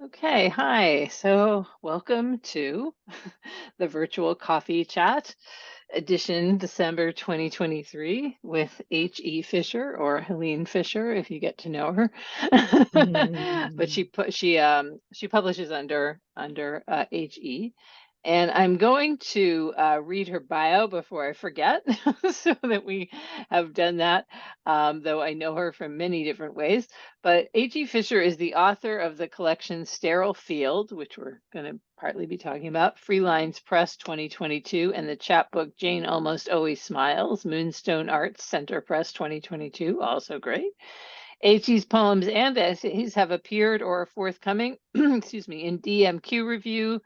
Okay, hi. So, welcome to the virtual coffee chat edition December 2023 with H.E. Fisher or Helene Fisher if you get to know her. But Mhm. she publishes under H.E. And I'm going to read her bio before I forget so that we have done that, though I know her from many different ways. But H.E. Fisher is the author of the collection Sterile Field, which we're going to partly be talking about, Free Lines Press 2022, and the chapbook Jane Almost Always Smiles, Moonstone Arts Center Press 2022, also great. H.E.'s poems and essays have appeared or are forthcoming, excuse me, in DMQ Review,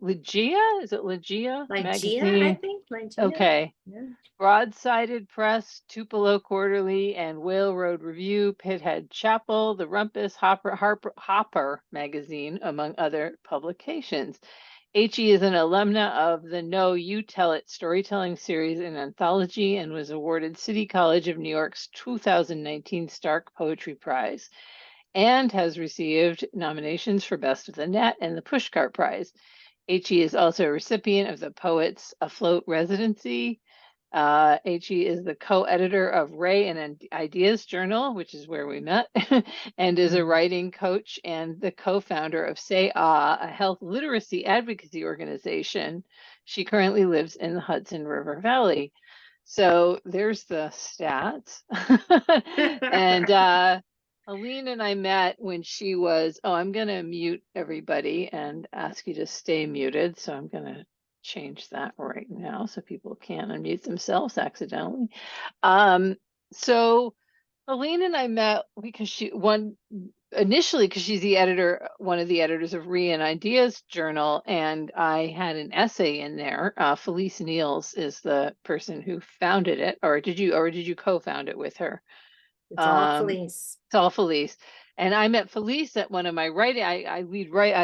Ligeia, is it Ligeia Lygia, I magazine? think. Lygia. Okay. Yeah. Broadsided Press, Tupelo Quarterly, and Whale Road Review, Pithead Chapel, the Rumpus Hopper magazine, among other publications. H.E. is an alumna of the No You Tell It storytelling series and anthology and was awarded City College of New York's 2019 Stark Poetry Prize and has received nominations for Best of the Net and the Pushcart Prize. H.E. is also a recipient of the Poets Afloat residency. H.E. is the co-editor of Ray and Ideas Journal, which is where we met, and is a Mhm. writing coach and the co-founder of Say Ah, a health literacy advocacy organization. She currently lives in the Hudson River Valley. So there's the stats. And Helene and I met when she was, oh, I'm going to mute everybody and ask you to stay muted. So I'm going to change that right now so people can't unmute themselves accidentally. Um, so Helene and I met because initially because she's the editor, one of the editors of Re and Ideas Journal, and I had an essay in there. Felice Niels is the person who founded it, or did you co-found it with her? It's all Um, fleece. it's all Felice. And I met Felice at one of my writing. I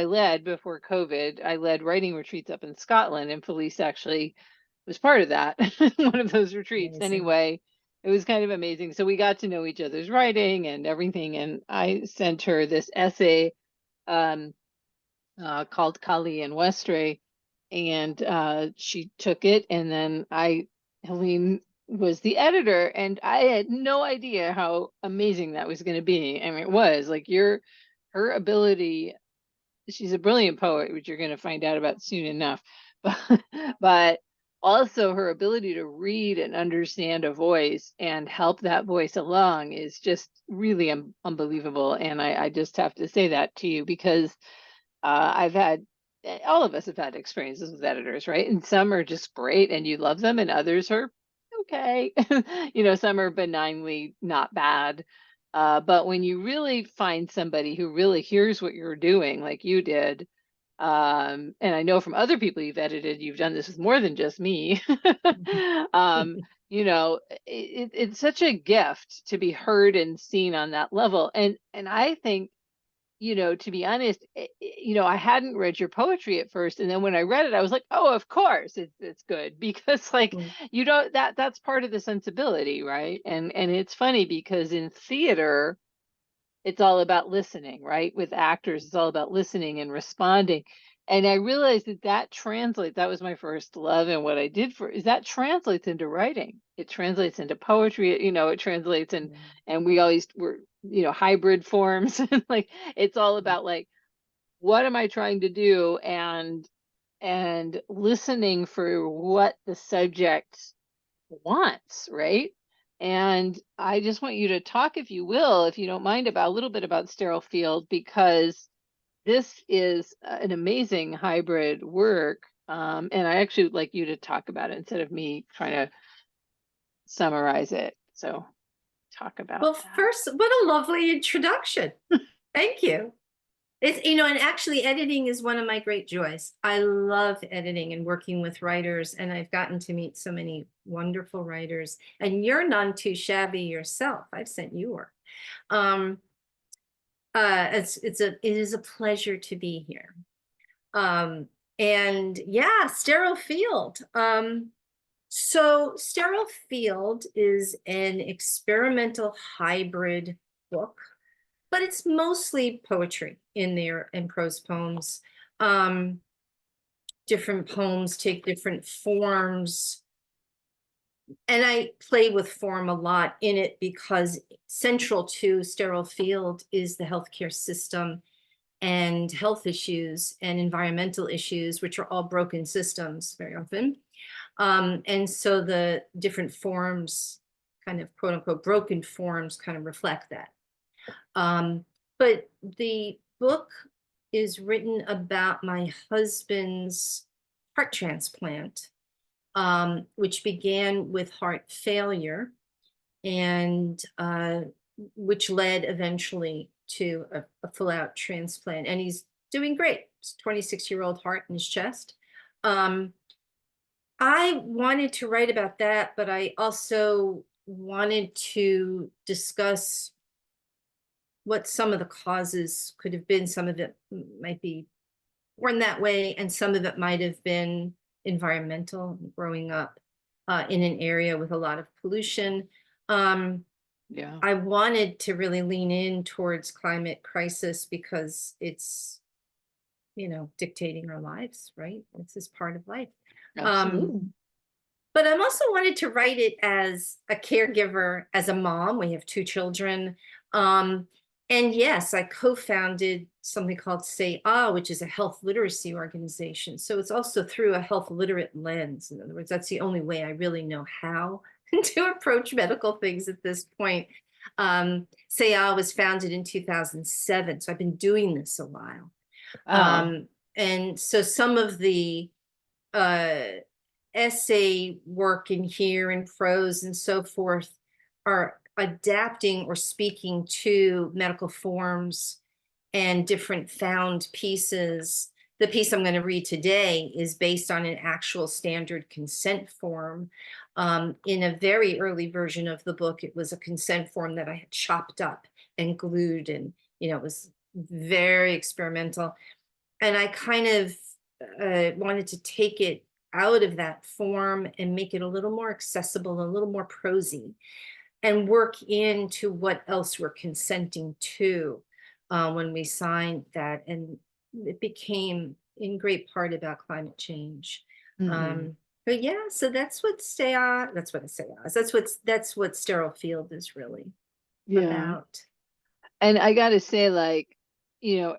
led before COVID. I led writing retreats up in Scotland, and Felice actually was part of that, one of those retreats. Amazing. Anyway, it was kind of amazing. So we got to know each other's writing and everything. And I sent her this essay um, called Kali and Westray, and she took it. And then Helene was the editor, and I had no idea how amazing that was going to be. I mean, it was like her ability. She's a brilliant poet, which you're going to find out about soon enough. But also her ability to read and understand a voice and help that voice along is just really unbelievable. And I just have to say that to you because I've had all of us have had experiences with editors, right? And some are just great and you love them, and others are okay. Some are benignly not bad. But when you really find somebody who really hears what you're doing, like you did, and I know from other people you've edited, you've done this with more than just me. um, it's such a gift to be heard and seen on that level. And I think, to be honest, I hadn't read your poetry at first, and then when I read it, I was like, oh, of course, it's good because like Mm. that's part of the sensibility, right? And it's funny because in theater, it's all about listening, right? With actors, it's all about listening and responding. And I realized that translates, that was my first love. And what I did is that translates into writing. It translates into poetry, it translates and we always were, hybrid forms. And like, it's all about like, what am I trying to do? And listening for what the subject wants, right? And I just want you to talk, if you will, if you don't mind, about a little bit about Sterile Field, because this is an amazing hybrid work. And I actually would like you to talk about it instead of me trying to summarize it. So talk about Well, first, what a lovely introduction. Thank you. And actually editing is one of my great joys. I love editing and working with writers, and I've gotten to meet so many wonderful writers. And you're none too shabby yourself. I've sent you work. Um, it is a pleasure to be here. And yeah, Sterile Field. So Sterile Field is an experimental hybrid book but it's mostly poetry in there and prose poems. Different poems take different forms. And I play with form a lot in it because central to Sterile Field is the healthcare system and health issues and environmental issues, which are all broken systems very often. And so the different forms, kind of quote unquote broken forms, kind of reflect that. But the book is written about my husband's heart transplant, which began with heart failure and which led eventually to a full-out transplant. And he's doing great. It's a 26-year-old heart in his chest. I wanted to write about that, but I also wanted to discuss what some of the causes could have been. Some of it might be born that way, and some of it might have been environmental, growing up in an area with a lot of pollution. Yeah. I wanted to really lean in towards climate crisis because it's, dictating our lives, right? This is part of life. Absolutely. But I'm also wanted to write it as a caregiver, as a mom. We have 2 children. And yes, I co-founded something called Say Ah, which is a health literacy organization. So it's also through a health literate lens. In other words, that's the only way I really know how to approach medical things at this point. Say Ah was founded in 2007. So I've been doing this a while. And so some of the essay work in here and prose and so forth are adapting or speaking to medical forms and different found pieces. The piece I'm going to read today is based on an actual standard consent form. In a very early version of the book, it was a consent form that I had chopped up and glued, and it was very experimental. And I kind of wanted to take it out of that form and make it a little more accessible, a little more prosy, and work into what else we're consenting to when we signed that. And it became in great part about climate change. But yeah, so that's what that's what Sterile Field is really about. And I gotta say, like,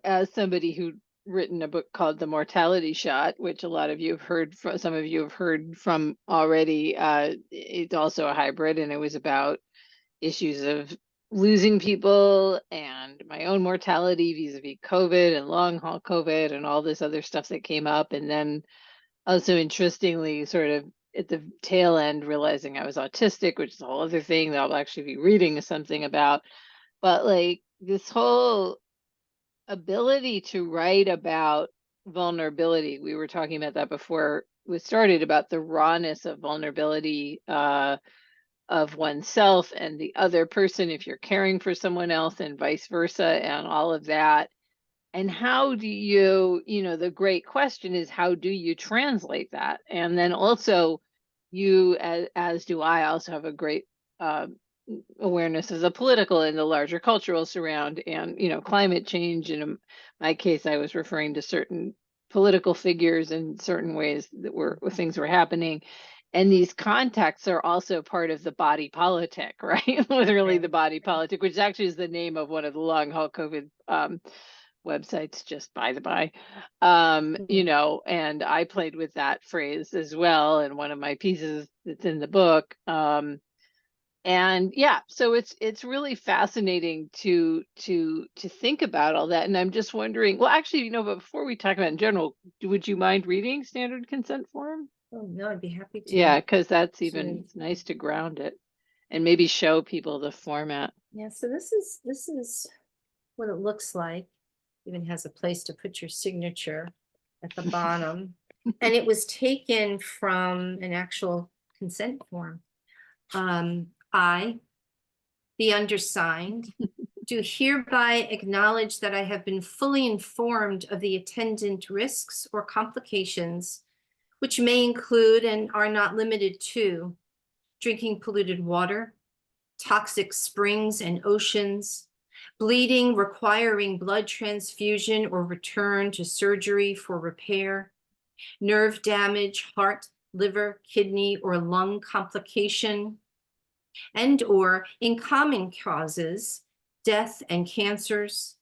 as somebody who written a book called The Mortality Shot, which a lot of you have heard from, some of you have heard from already, it's also a hybrid, and it was about issues of losing people and my own mortality vis-a-vis COVID and long haul COVID and all this other stuff that came up. And then also interestingly, sort of at the tail end, realizing I was autistic, which is a whole other thing that I'll actually be reading something about. But like this whole ability to write about vulnerability, we were talking about that before we started, about the rawness of vulnerability of oneself and the other person if you're caring for someone else, and vice versa, and all of that. And how do you, the great question is, how do you translate that? And then also, you, as do I, also have a great awareness as a political and the larger cultural surround, and climate change. And in my case, I was referring to certain political figures in certain ways that were things were happening. And these contexts are also part of the body politic, right? Literally the body politic, which actually is the name of one of the long haul COVID websites, just by the by. And I played with that phrase as well in one of my pieces that's in the book. And yeah, so it's really fascinating to think about all that. And I'm just wondering, well, actually, but before we talk about in general, would you mind reading standard consent form? Oh no, I'd be happy to. Yeah, because that's even, it's nice to ground it and maybe show people the format. Yeah, so this is what it looks like. Even has a place to put your signature at the bottom. And it was taken from an actual consent form. I, the undersigned, do hereby acknowledge that I have been fully informed of the attendant risks or complications, which may include and are not limited to drinking polluted water, toxic springs and oceans, bleeding requiring blood transfusion or return to surgery for repair, nerve damage, heart, liver, kidney, or lung complication, and or in common causes, death and cancers.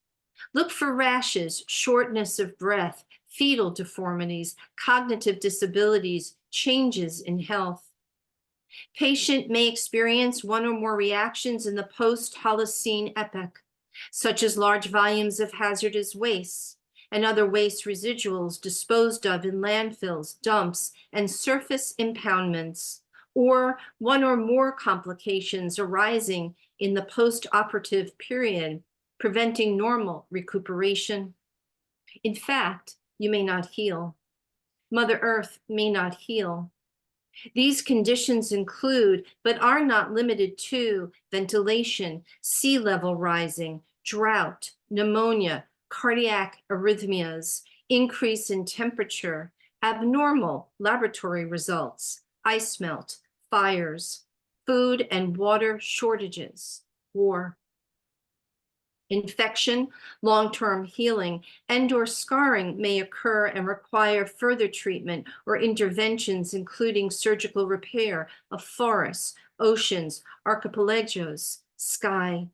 Look for rashes, shortness of breath, fetal deformities, cognitive disabilities, changes in health. Patient may experience one or more reactions in the post-Holocene epoch, such as large volumes of hazardous waste and other waste residuals disposed of in landfills, dumps, and surface impoundments, or one or more complications arising in the post-operative period, preventing normal recuperation. In fact, you may not heal. Mother Earth may not heal. These conditions include, but are not limited to, ventilation, sea level rising, drought, pneumonia, cardiac arrhythmias, increase in temperature, abnormal laboratory results, ice melt, fires, food and water shortages, war. Infection, long-term healing, and/or scarring may occur and require further treatment or interventions, including surgical repair of forests, oceans, archipelagos, sky.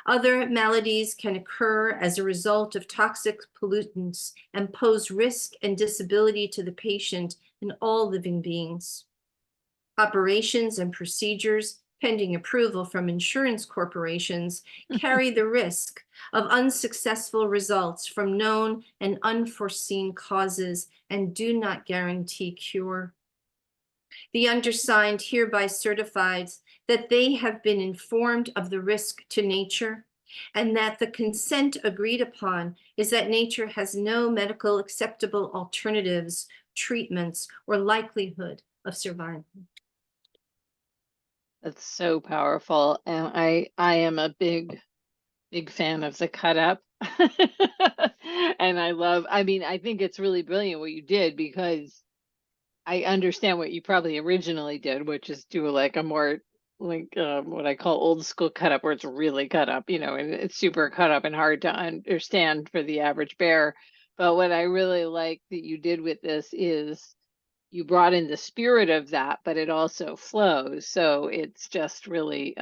Other maladies can occur as a result of toxic pollutants and pose risk and disability to the patient and all living beings. Operations and procedures, pending approval from insurance corporations, carry the risk of unsuccessful results from known and unforeseen causes and do not guarantee cure. The undersigned hereby certifies that they have been informed of the risk to nature and that the consent agreed upon is that nature has no medical acceptable alternatives, treatments, or likelihood of survival. That's so powerful. And I am a big fan of the cut up. And I mean, I think it's really brilliant what you did, because I understand what you probably originally did, which is do like a more like what I call old school cut up, where it's really cut up, and it's super cut up and hard to understand for the average bear. But what I really like that you did with this is you brought in the spirit of that, but it also flows. So it's just really,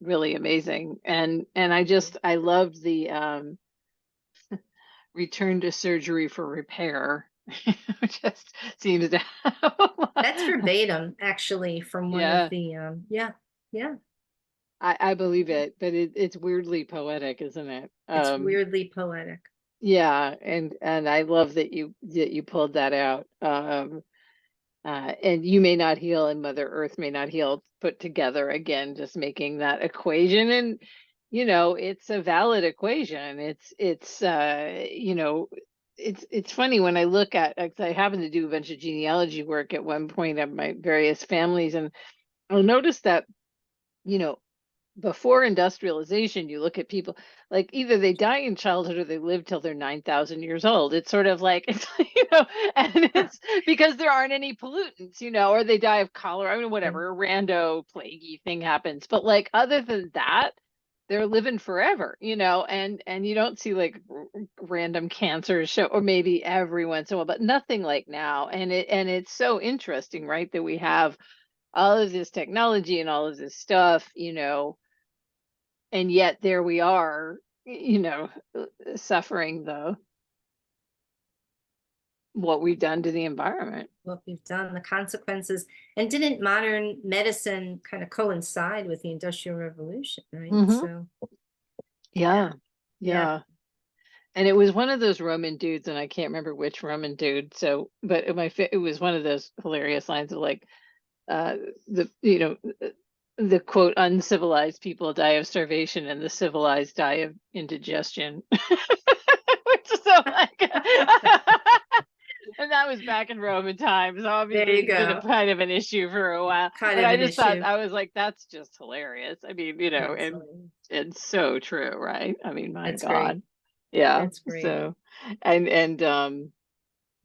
really amazing. And I loved the return to surgery for repair. Which just seems to have That's verbatim, actually, from one yeah, of the, yeah. I believe it, but it's weirdly poetic, isn't it? It's weirdly poetic. Yeah, and I love that you pulled that out. And you may not heal and Mother Earth may not heal put together again, just making that equation. And it's a valid equation. It's funny when I look at, 'cause I happen to do a bunch of genealogy work at one point of my various families, and I'll notice that, you know, before industrialization, you look at people like either they die in childhood or they live till they're 9,000 years old. It's sort of like, and it's because there aren't any pollutants, or they die of cholera, I mean, whatever, a rando plaguey thing happens. But like, other than that, they're living forever, and you don't see like random cancers show, or maybe every once in a while, but nothing like now. And it's so interesting, right? That we have all of this technology and all of this stuff, and yet there we are, suffering what we've done to the environment. What we've done, the consequences. And didn't modern medicine kind of coincide with the Industrial Revolution, right? Hmm. So, Yeah, yeah. yeah. And it was one of those Roman dudes, and I can't remember which Roman dude. So, but it was one of those hilarious lines of like, the the quote, uncivilized people die of starvation and the civilized die of indigestion. Which is so like, and that was back in Roman times. There Obviously, you it's been a go. kind of an issue for a while. Kind But of I an just thought, issue. I was like, that's just hilarious. I mean, and Absolutely. it's so true, right? I mean, my That's great. God. Yeah. That's great. So, and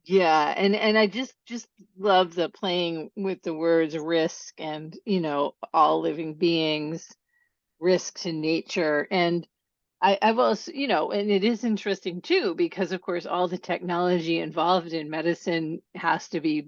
yeah, and I just love the playing with the words risk and, all living beings, risk to nature. And I will, and it is interesting too, because of course, all the technology involved in medicine has to be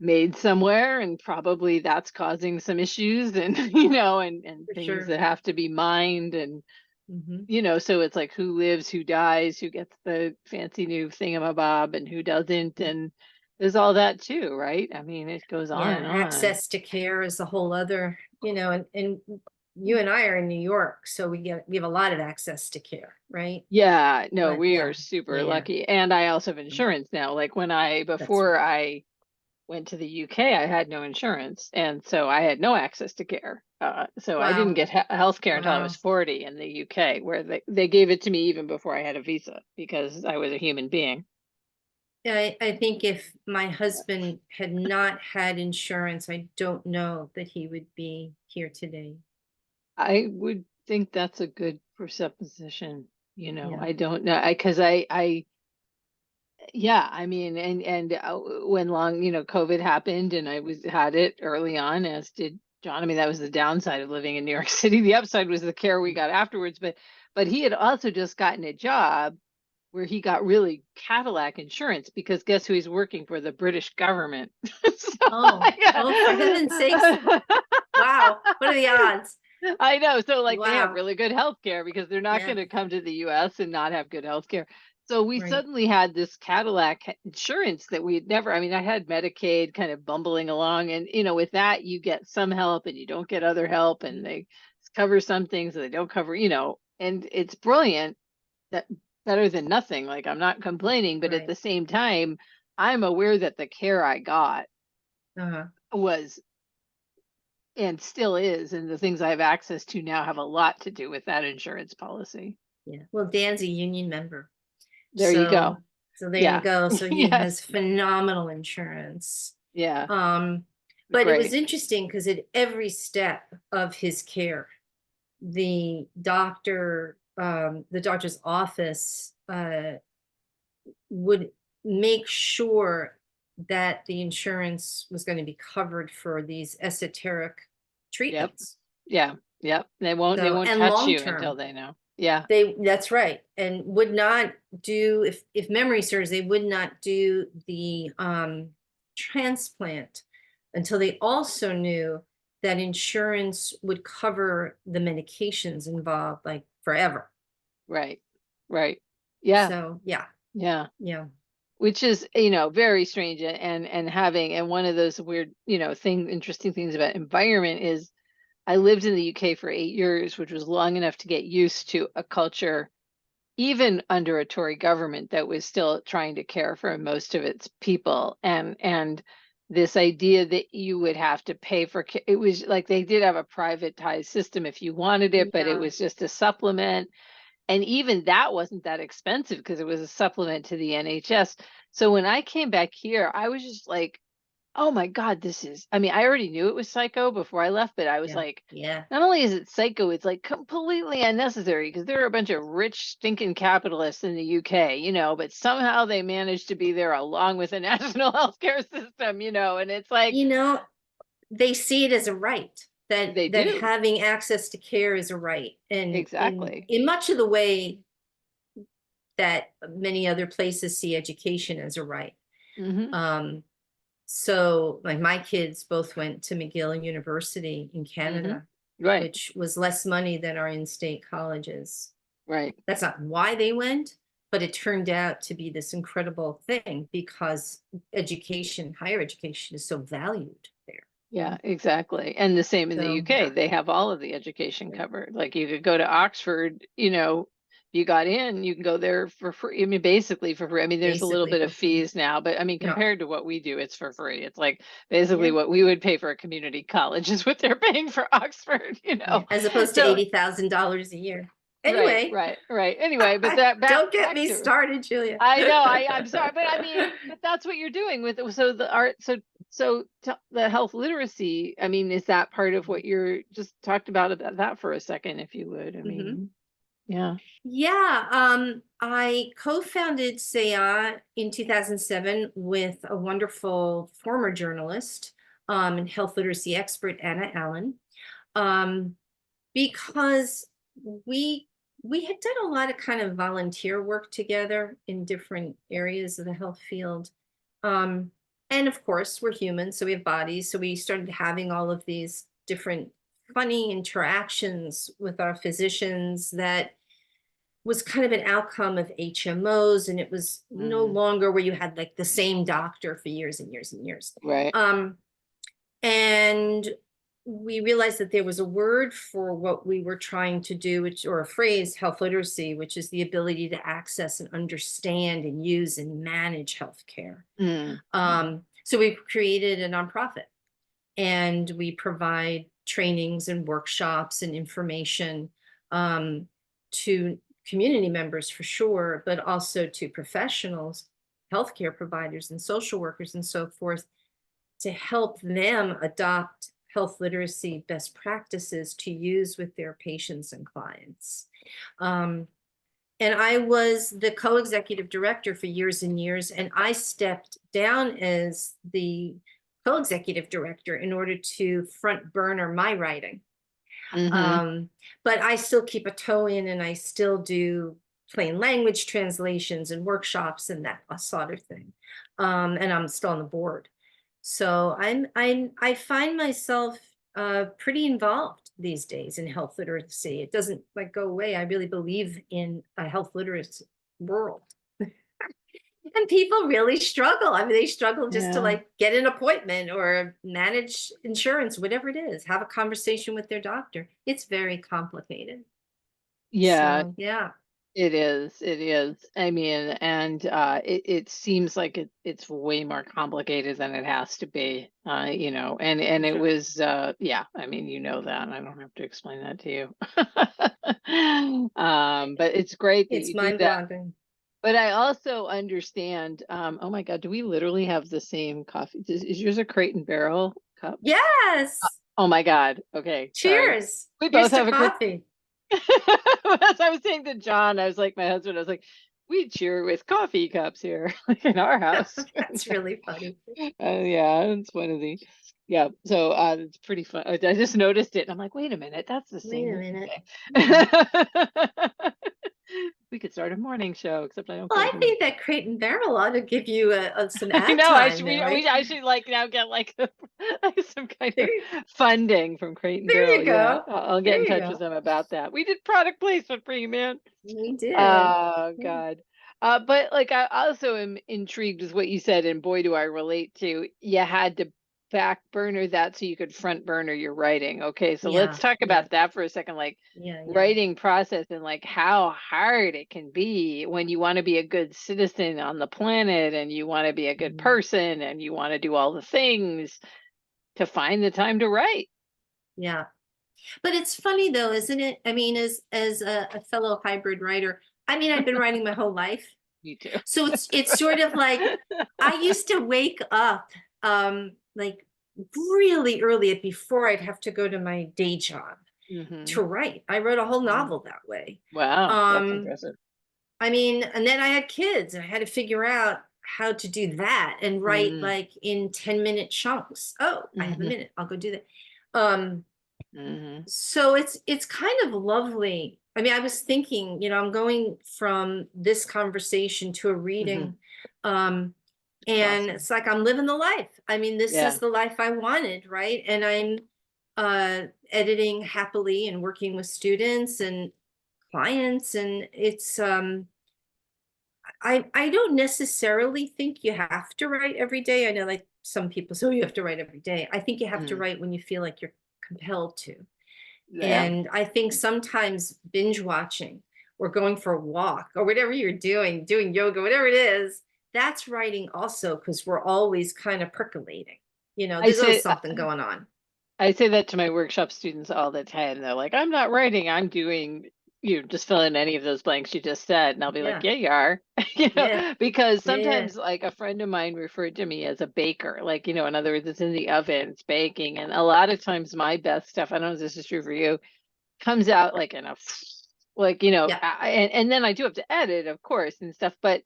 made somewhere, and probably that's causing some issues, and, and For things sure. that have to be mined, and, Hmm. so it's like who lives, who dies, who gets the fancy new thingamabob, and who doesn't. And there's all that too, right? I mean, it goes on Yeah, and on. access to care is a whole other, and you and I are in New York, so we have a lot of access to care, right? Yeah, no, But we yeah, are super yeah, lucky. And I also have mm, insurance now. Like that's before I went to the UK, I had no insurance. And so I had no access to care. So I didn't wow, get health care until I was wow. 40 in the UK, where they gave it to me even before I had a visa because I was a human being. I think if my husband had not had insurance, I don't know that he would be here today. I would think that's a good presupposition. Yeah. I don't know. Because yeah, I mean, and when COVID happened, and had it early on, as did John. I mean, that was the downside of living in New York City. The upside was the care we got afterwards. But he had also just gotten a job where he got really Cadillac insurance, because guess who he's working for? The British government. So, Oh, yeah. oh, for heaven's sakes. Wow. What are the odds? I know. So like they have Wow. really good health care, because they're not Yeah, going to come to the US and not have good health care. So we right. suddenly had this Cadillac insurance that we'd never, I mean, I had Medicaid kind of bumbling along, and with that you get some help and you don't get other help, and they cover some things and they don't cover, and it's brilliant, that better than nothing. Like, I'm not complaining, but at Right. the same time, I'm aware that the care I got Uh-huh. was, and still is, and the things I have access to now have a lot to do with that insurance policy. Yeah. Well, Dan's a union member. There you So go. so there you Yeah. go. So he Yes. has phenomenal insurance. Yeah. Um, but it was Great. interesting because at every step of his care, the doctor's office would make sure that the insurance was going to be covered for these esoteric Yep. treatments. Yeah. Yep. They So, won't and touch long you until term, they know. Yeah. that's right, and would not do, if memory serves, they would not do the transplant until they also knew that insurance would cover the medications involved, like forever. Right. Right. Yeah. So yeah, Yeah. yeah, Which is, very strange, and one of those weird, interesting things about environment is I lived in the UK for 8 years, which was long enough to get used to a culture, even under a Tory government, that was still trying to care for most of its people. And this idea that you would have to pay for it was like they did have a privatized system if you wanted it, but it yeah. was just a supplement. And even that wasn't that expensive because it was a supplement to the NHS. So when I came back here, I was just like, oh my God, I mean, I already knew it was psycho before I left, but I was Yeah, like, yeah. not only is it psycho, it's like completely unnecessary, because there are a bunch of rich, stinking capitalists in the UK, but somehow they managed to be there along with a national healthcare system, and it's like, You know, they see it as a right, that they do. having access to care is a right, and Exactly. in much of the way that many other places see education as a right. Hmm. Um, so like my kids both went to McGill University in Hmm. Canada, Right. which was less money than our in-state colleges. Right. That's not why they went, but it turned out to be this incredible thing because higher education is so valued there. Yeah, exactly. And the same in the So UK. yeah, They have all of the education yeah, covered. Like, you could go to Oxford, you got in, you can go there for free. I mean, basically for free. I mean, there's a little basically bit for of free. fees now, but I mean, Yeah, compared to what we do, it's for free. It's like basically yeah, what we would pay for a community college is what they're paying for Oxford, yeah. As opposed to So, $80,000 a year. right, Anyway, right, right. Anyway, but that don't get back me to started, Julia. I know. I'm sorry, but I mean, but that's what you're doing with it. So the art, the health literacy. I mean, is that part of what you're just talked about that for a second, if you would? I Mhm. mean, yeah. Yeah, I co-founded SEA in 2007 with a wonderful former journalist and health literacy expert, Anna Allen, um, because we we had done a lot of kind of volunteer work together in different areas of the health field. Um, and of course, we're humans, so we have bodies. So we started having all of these different funny interactions with our physicians that was kind of an outcome of HMOs, and it was no Mm, longer where you had like the same doctor for years and years and years. right. And we realized that there was a word for what we were trying to do, which, or a phrase, health literacy, which is the ability to access and understand and use and manage healthcare. Mm, So we created a nonprofit, and we provide trainings and workshops and information to community members for sure, but also to professionals, healthcare providers and social workers and so forth, to help them adopt health literacy best practices to use with their patients and clients. Um, and I was the co-executive director for years and years, and I stepped down as the co-executive director in order to front burner my writing. mm-hmm. But I still keep a toe in, and I still do plain language translations and workshops and that sort of thing. And I'm still on the board. So I find myself pretty involved these days in health literacy. It doesn't like go away. I really believe in a health literacy world. And people really struggle. I mean, they struggle just to Yeah. like get an appointment or manage insurance, whatever it is, have a conversation with their doctor. It's very complicated. Yeah, So, yeah. it is. It is. I mean, and it seems like it's way more complicated than it has to be. And it Sure. was yeah, I mean, you know that. I don't have to explain that to you. But it's great that It's you do that. mind-boggling. But I also understand, oh my God, do we literally have the same coffee? Is yours a Crate and Barrel cup? Yes. Oh my God. Okay, sorry. Cheers. We Here's both to have a Crate. coffee. As I was saying to John, I was like, my husband, I was like, we cheer with coffee cups here, like in our house. That's really funny. Yeah, it's one of the, yeah. So it's pretty fun. I just noticed it, and I'm like, wait a minute, that's the Wait a same. minute. Yeah. Okay. We could start a morning show, except I don't Well, get I up in the. think that Crate and Barrel ought to give you some I ad know. time there, I right? should like now get like, like some kind of There, funding from Crate and there Barrel. you Yeah, go. I'll get There in you touch with go. them about that. We did product placement for you, man. We did. Oh Yeah. God. But like I also am intrigued with what you said, and boy, do I relate to you had to back burner that so you could front burner your writing. Okay, so let's Yeah. talk Yeah. about that for a second, like Yeah. Yeah. writing process and like how hard it can be when you want to be a good citizen on the planet and you want to be a good Mhm. person and you want to do all the things to find the time to write. Yeah. But it's funny though, isn't it? I mean, as a fellow hybrid writer, I mean, I've been writing my whole life. Me too. So it's sort of like I used to wake up like really early before I'd have to go to my day job Hmm. to write. I wrote a whole novel that way. Wow, that's Um, impressive. I mean, and then I had kids and I had to figure out how to do that and write Mm-hmm. like in 10-minute chunks. Oh, I have a minute. I'll go do that. Um, Mm-hmm. so it's kind of lovely. I mean, I was thinking, I'm going from this conversation to a Mm-hmm. reading. Um, It's and awesome. it's like I'm living the life. I mean, this Yeah. is the life I wanted, right? And I'm editing happily and working with students and clients. And it's I don't necessarily think you have to write every day. I know like some people say, oh, you have to write every day. I think you have to Mm. write when you feel like you're compelled to. Yeah. And I think sometimes binge watching or going for a walk or whatever you're doing yoga, whatever it is, that's writing also because we're always kind of percolating. I There's always say something going on. I say that to my workshop students all the time. They're like, I'm not writing, I'm doing, just fill in any of those blanks you just said. And I'll be like, Yeah. yeah, you are. Yeah. Because Yeah. Yeah. sometimes like a friend of mine referred to me as a baker. Like, in other words, it's in the oven, it's baking. And a lot of times my best stuff, I don't know if this is true for you, comes out like in a like Yeah. and then I do have to edit, of course, and stuff, but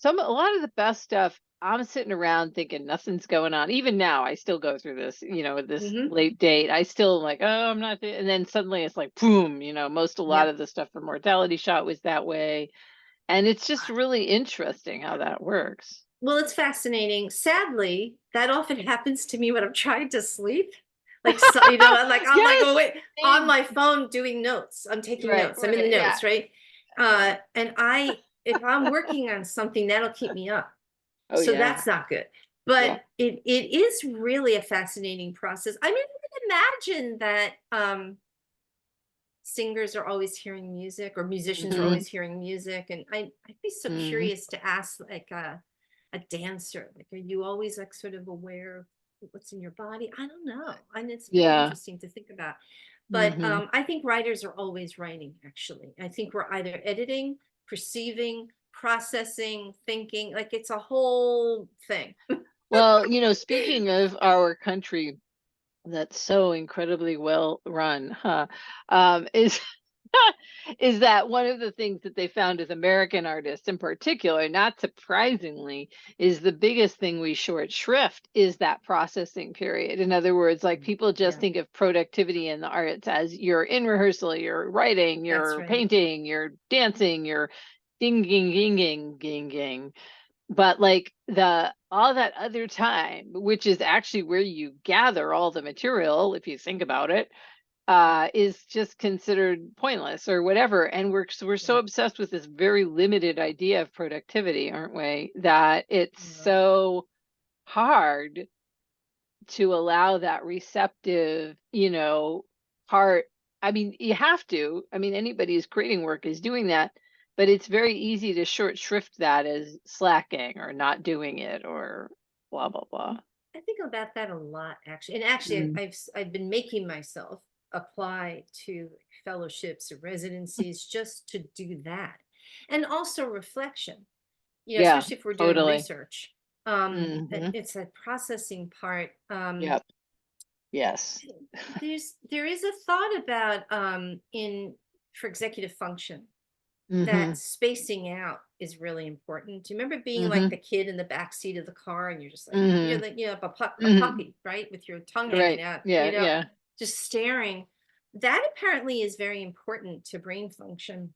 a lot of the best stuff I'm sitting around thinking nothing's going on. Even now, I still go through this, this Hmm. late date. I still like, oh, I'm not, and then suddenly it's like, boom, a lot Yep. of the stuff for Mortality Shot was that way. And it's just really interesting how that works. Well, it's fascinating. Sadly, that often happens to me when I'm trying to sleep. Like, so, I'm like, Yes, oh wait, on same. my phone doing notes. I'm taking Right, notes. I'm in the right, yeah, notes, right? yeah. And if I'm working on something, that'll keep me up. Oh So yeah, that's not good. yeah. But it is really a fascinating process. I mean, I can imagine that singers are always hearing music or musicians are Hmm. always hearing music. And I'd be so Hmm. curious to ask like a dancer, like, are you always like sort of aware of what's in your body? I don't know. And it's very Yeah. interesting to think about. But Hmm. I think writers are always writing, actually. I think we're either editing, perceiving, processing, thinking, like it's a whole thing. Well, speaking of our country that's so incredibly well run, huh? Is is that one of the things that they found with American artists in particular, not surprisingly, is the biggest thing we short shrift is that processing period. In other words, like people just Yeah, think of productivity in the arts as you're in rehearsal, you're writing, that's you're right. painting, you're dancing, you're ding, ding, ding, ding, ding, ding. But like the all that other time, which is actually where you gather all the material, if you think about it, is just considered pointless or whatever. And we're so Yeah. obsessed with this very limited idea of productivity, aren't we? That it's Yeah. so hard to allow that receptive, part. I mean, you have to. I mean, anybody who's creating work is doing that, but it's very easy to short shrift that as slacking or not doing it or blah blah blah. I think about that a lot, actually. And actually, Mm. I've been making myself apply to fellowships or residencies just to do that. And also reflection, Yeah, especially if we're doing totally. research. Hmm. It's that processing part. Yep. Yes. There is a thought about in for executive function that Hmm. spacing out is really important. Do you remember being like Hmm. the kid in the back seat of the car and you're just like, Hmm. a Hmm. puppy, right? With your tongue hanging Right. out, Yeah, yeah. just staring. That apparently is very important to brain function.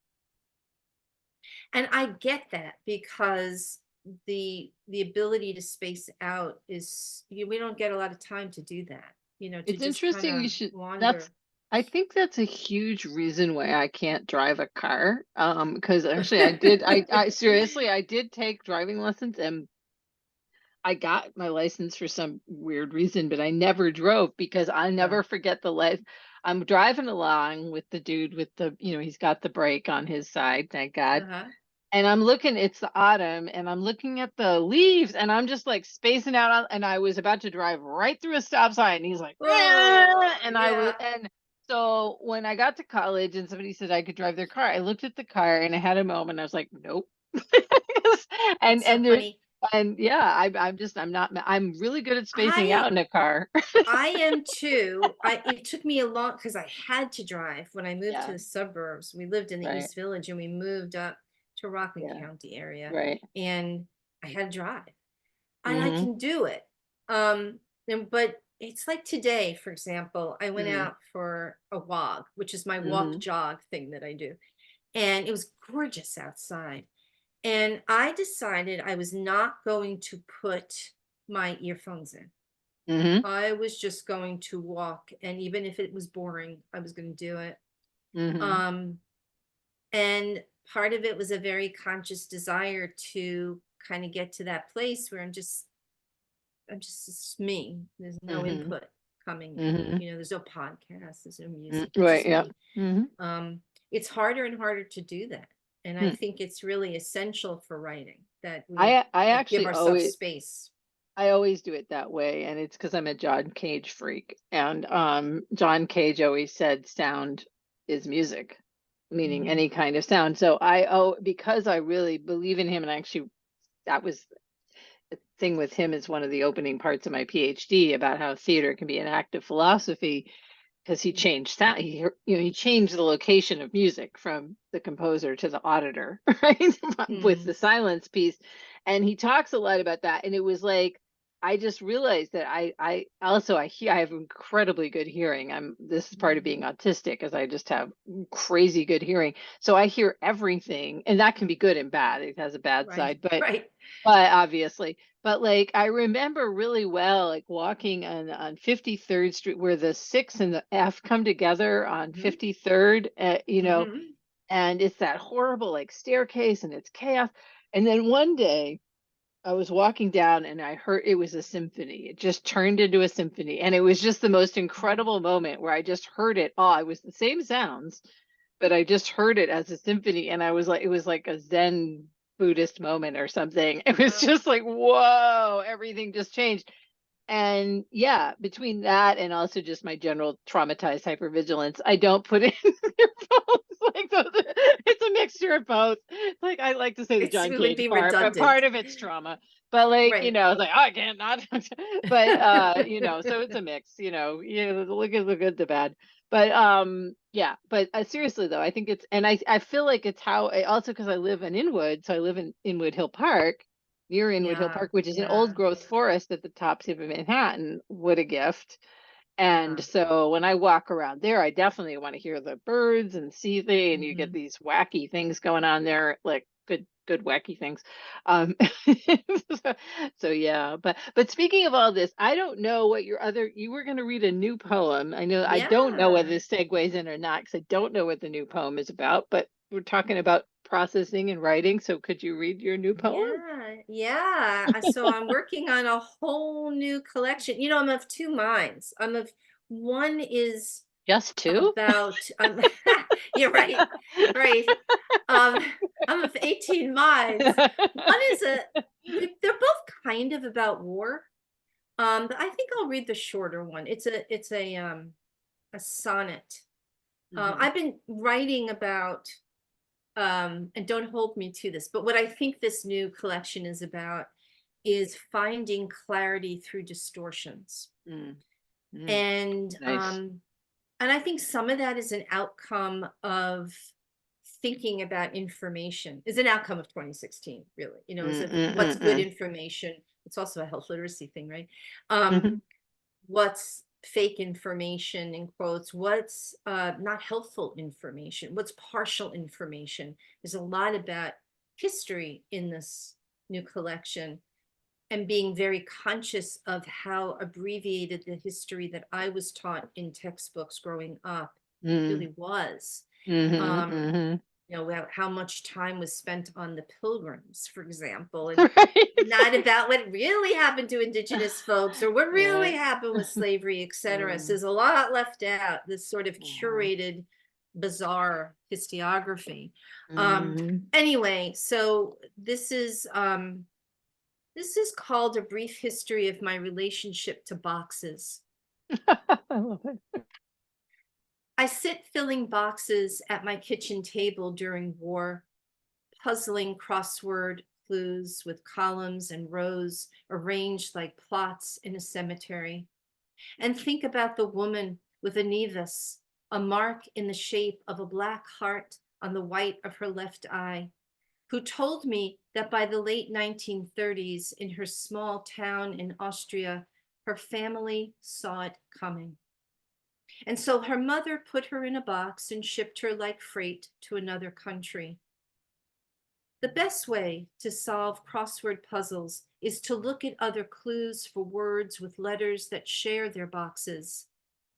And I get that because the ability to space out is we don't get a lot of time to do that, to It's just kind interesting of you should that's wander. I think that's a huge reason why I can't drive a car. Because actually I seriously I did take driving lessons and I got my license for some weird reason, but I never drove because I Oh, never forget the life. I'm driving along with the dude with he's got the brake on his side, thank God. uh-huh. And I'm looking, it's the autumn, and I'm looking at the leaves, and I'm just like spacing out and I was about to drive right through a stop sign, and he's like, "Ah," Oh, and yeah. so when I got to college and somebody said I could drive their car, I looked at the car and I had a moment. I was like, nope. and It's so and there funny. and yeah, I'm not I'm really good at spacing I out in a car. I am too. It took me a long because I had to drive when I moved to Yeah, the suburbs. We lived in the right. East Village and we moved up to Rockland Yeah, County area, right. and I had to drive. And I Mm-hmm. can do it. But it's like today, for example, I went Mm-hmm. out for a walk, which is my walk Mm-hmm. jog thing that I do. And it was gorgeous outside. And I decided I was not going to put my earphones in. Mm-hmm. I was just going to walk. And even if it was boring, I was going to do it. Mm-hmm. Um, and part of it was a very conscious desire to kind of get to that place where I'm just it's me. There's no Mm-hmm. input coming in. Mm-hmm. There's no podcast, there's no Mm, music. It's right, just yeah. me. Mhm. It's harder and harder to do that. And I Hmm. think it's really essential for writing that we I like give actually ourselves always space. I always do it that way, and it's because I'm a John Cage freak. And John Cage always said sound is music, meaning Hmm. any kind of sound. So because I really believe in him, and actually that was the thing with him is one of the opening parts of my PhD about how theater can be an act of philosophy. because he changed sound. He changed the location of music from the composer to the auditor, right? With the silence piece. And he talks a lot about that. And it was like, I just realized that I also I have incredibly good hearing. This is part of being autistic, is I just have crazy good hearing. So I hear everything, and that can be good and bad. It has a bad Right, side, but right. obviously, but like I remember really well, like walking on 53rd Street where the 6 and the F come together on 53rd, Mhm. and it's that horrible like staircase and it's chaos. And then one day I was walking down and I heard it was a symphony. It just turned into a symphony. And it was just the most incredible moment where I just heard it all. It was the same sounds, but I just heard it as a symphony. And I was like, it was like a Zen Buddhist moment or something. It was Wow. just like, whoa, everything just changed. And yeah, between that and also just my general traumatized hypervigilance, I don't put in earphones. Like those, it's a mixture of both. Like I like to say the It John would Cage be part, but redundant. part of it's trauma. But like, Right. I was like, oh, I can't not. But so it's a mix, look at the good, the bad. But yeah, but seriously though, I think it's, and I feel like it's how I also, because I live in Inwood, so I live in Inwood Hill Park, near Inwood Hill Yeah, Park, which is an old yeah, growth forest at the top tip of Manhattan. What a gift. yeah. And so when I walk around there, I definitely want to hear the birds and see and you get Mhm. these wacky things going on there, like good wacky things. Um, so, so yeah, but speaking of all this, I don't know what you were going to read a new poem. I don't know whether Yeah, this segues in or not, because I don't know what the new poem is about, but we're talking about processing and writing. So could you read your new poem? yeah, yeah. So I'm working on a whole new collection. I'm of two minds. One is Just two? about you're right, right. Um, I'm of 18 minds. One is they're both kind of about war. But I think I'll read the shorter one. It's a sonnet. Mhm. I've been writing about and don't hold me to this, but what I think this new collection is about is finding clarity through distortions. Mm, mm, And nice. I think some of that is an outcome of thinking about information, is an outcome of 2016, really, is Mm, of mm, what's mm, good mm. information. It's also a health literacy thing, right? Um, Mhm. what's fake information in quotes, what's not helpful information, what's partial information. There's a lot about history in this new collection, and being very conscious of how abbreviated the history that I was taught in textbooks growing up Mm, really was. mhm, Um, mhm. about how much time was spent on the pilgrims, for example, and Right. not about what really happened to indigenous folks or what really Right. happened with slavery, etc. So Mm, there's a lot left out, this sort of mhm, curated, bizarre historiography. mhm. Anyway, so this is called A Brief History of My Relationship to Boxes. I love it. I sit filling boxes at my kitchen table during war, puzzling crossword clues with columns and rows arranged like plots in a cemetery, and think about the woman with a nevus, a mark in the shape of a black heart on the white of her left eye, who told me that by the late 1930s in her small town in Austria, her family saw it coming. And so her mother put her in a box and shipped her like freight to another country. The best way to solve crossword puzzles is to look at other clues for words with letters that share their boxes,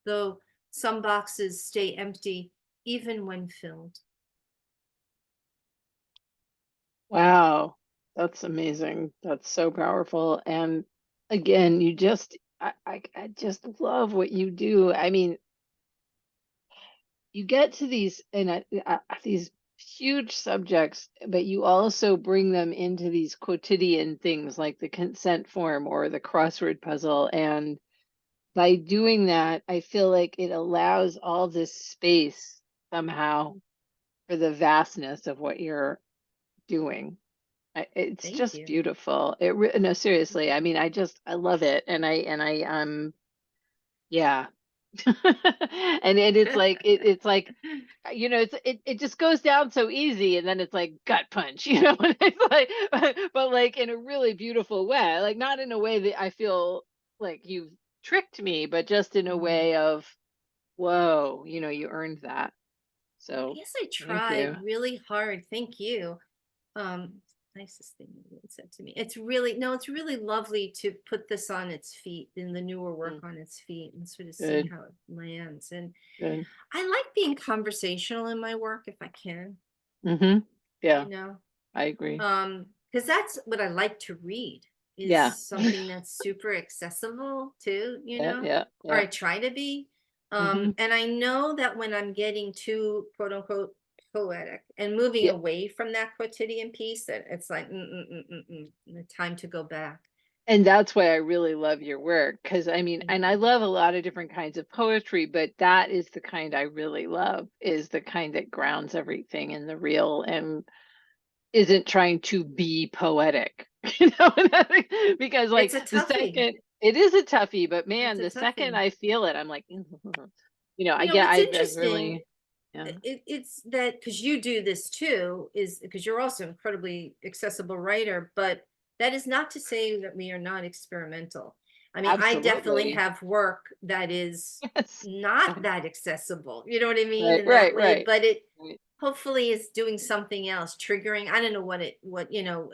though some boxes stay empty even when filled. Wow, that's amazing. That's so powerful. And again, I just love what you do. I mean, you get to these huge subjects, but you also bring them into these quotidian things like the consent form or the crossword puzzle. And by doing that, I feel like it allows all this space somehow for the vastness of what you're doing. It's Thank just you. beautiful. No, seriously. I mean, I love it. And I yeah. And it's like it's like it just goes down so easy, and then it's like gut punch, and it's like but like in a really beautiful way, like not in a way that I feel like you've tricked me, but just in a Mm. way of whoa, you earned that. I So guess I thank tried you. really hard. Thank you. Nicest thing anyone said to me. It's really, no, it's really lovely to put this on its feet and the newer work Mm, on its feet and sort of see good, how it lands. And good. I like being conversational in my work if I can, Mm-hmm. Yeah, you know, I agree. because that's what I like to read is Yeah. something that's super accessible too, Yeah, yeah, or yeah. I try to be. Mm-hmm. And I know that when I'm getting too quote unquote poetic and moving Yeah. away from that quotidian piece, that it's like the time to go back. And that's why I really love your work, because I mean, Thank and I you. love a lot of different kinds of poetry, but that is the kind I really love, is the kind that grounds everything in the real and isn't trying to be poetic, because It's like a the toughie. second it is a toughie, but It's man, a the second toughie. I feel it, I'm like, I get, What's I've interesting, really, yeah, it's that because you do this too, is because you're also an incredibly accessible writer, but that is not to say that we are not experimental. I mean, I definitely absolutely. have work that is Yes. not that accessible, you know what I mean, Right, in that right, way, right. but it Right. hopefully is doing something else, triggering, I don't know what,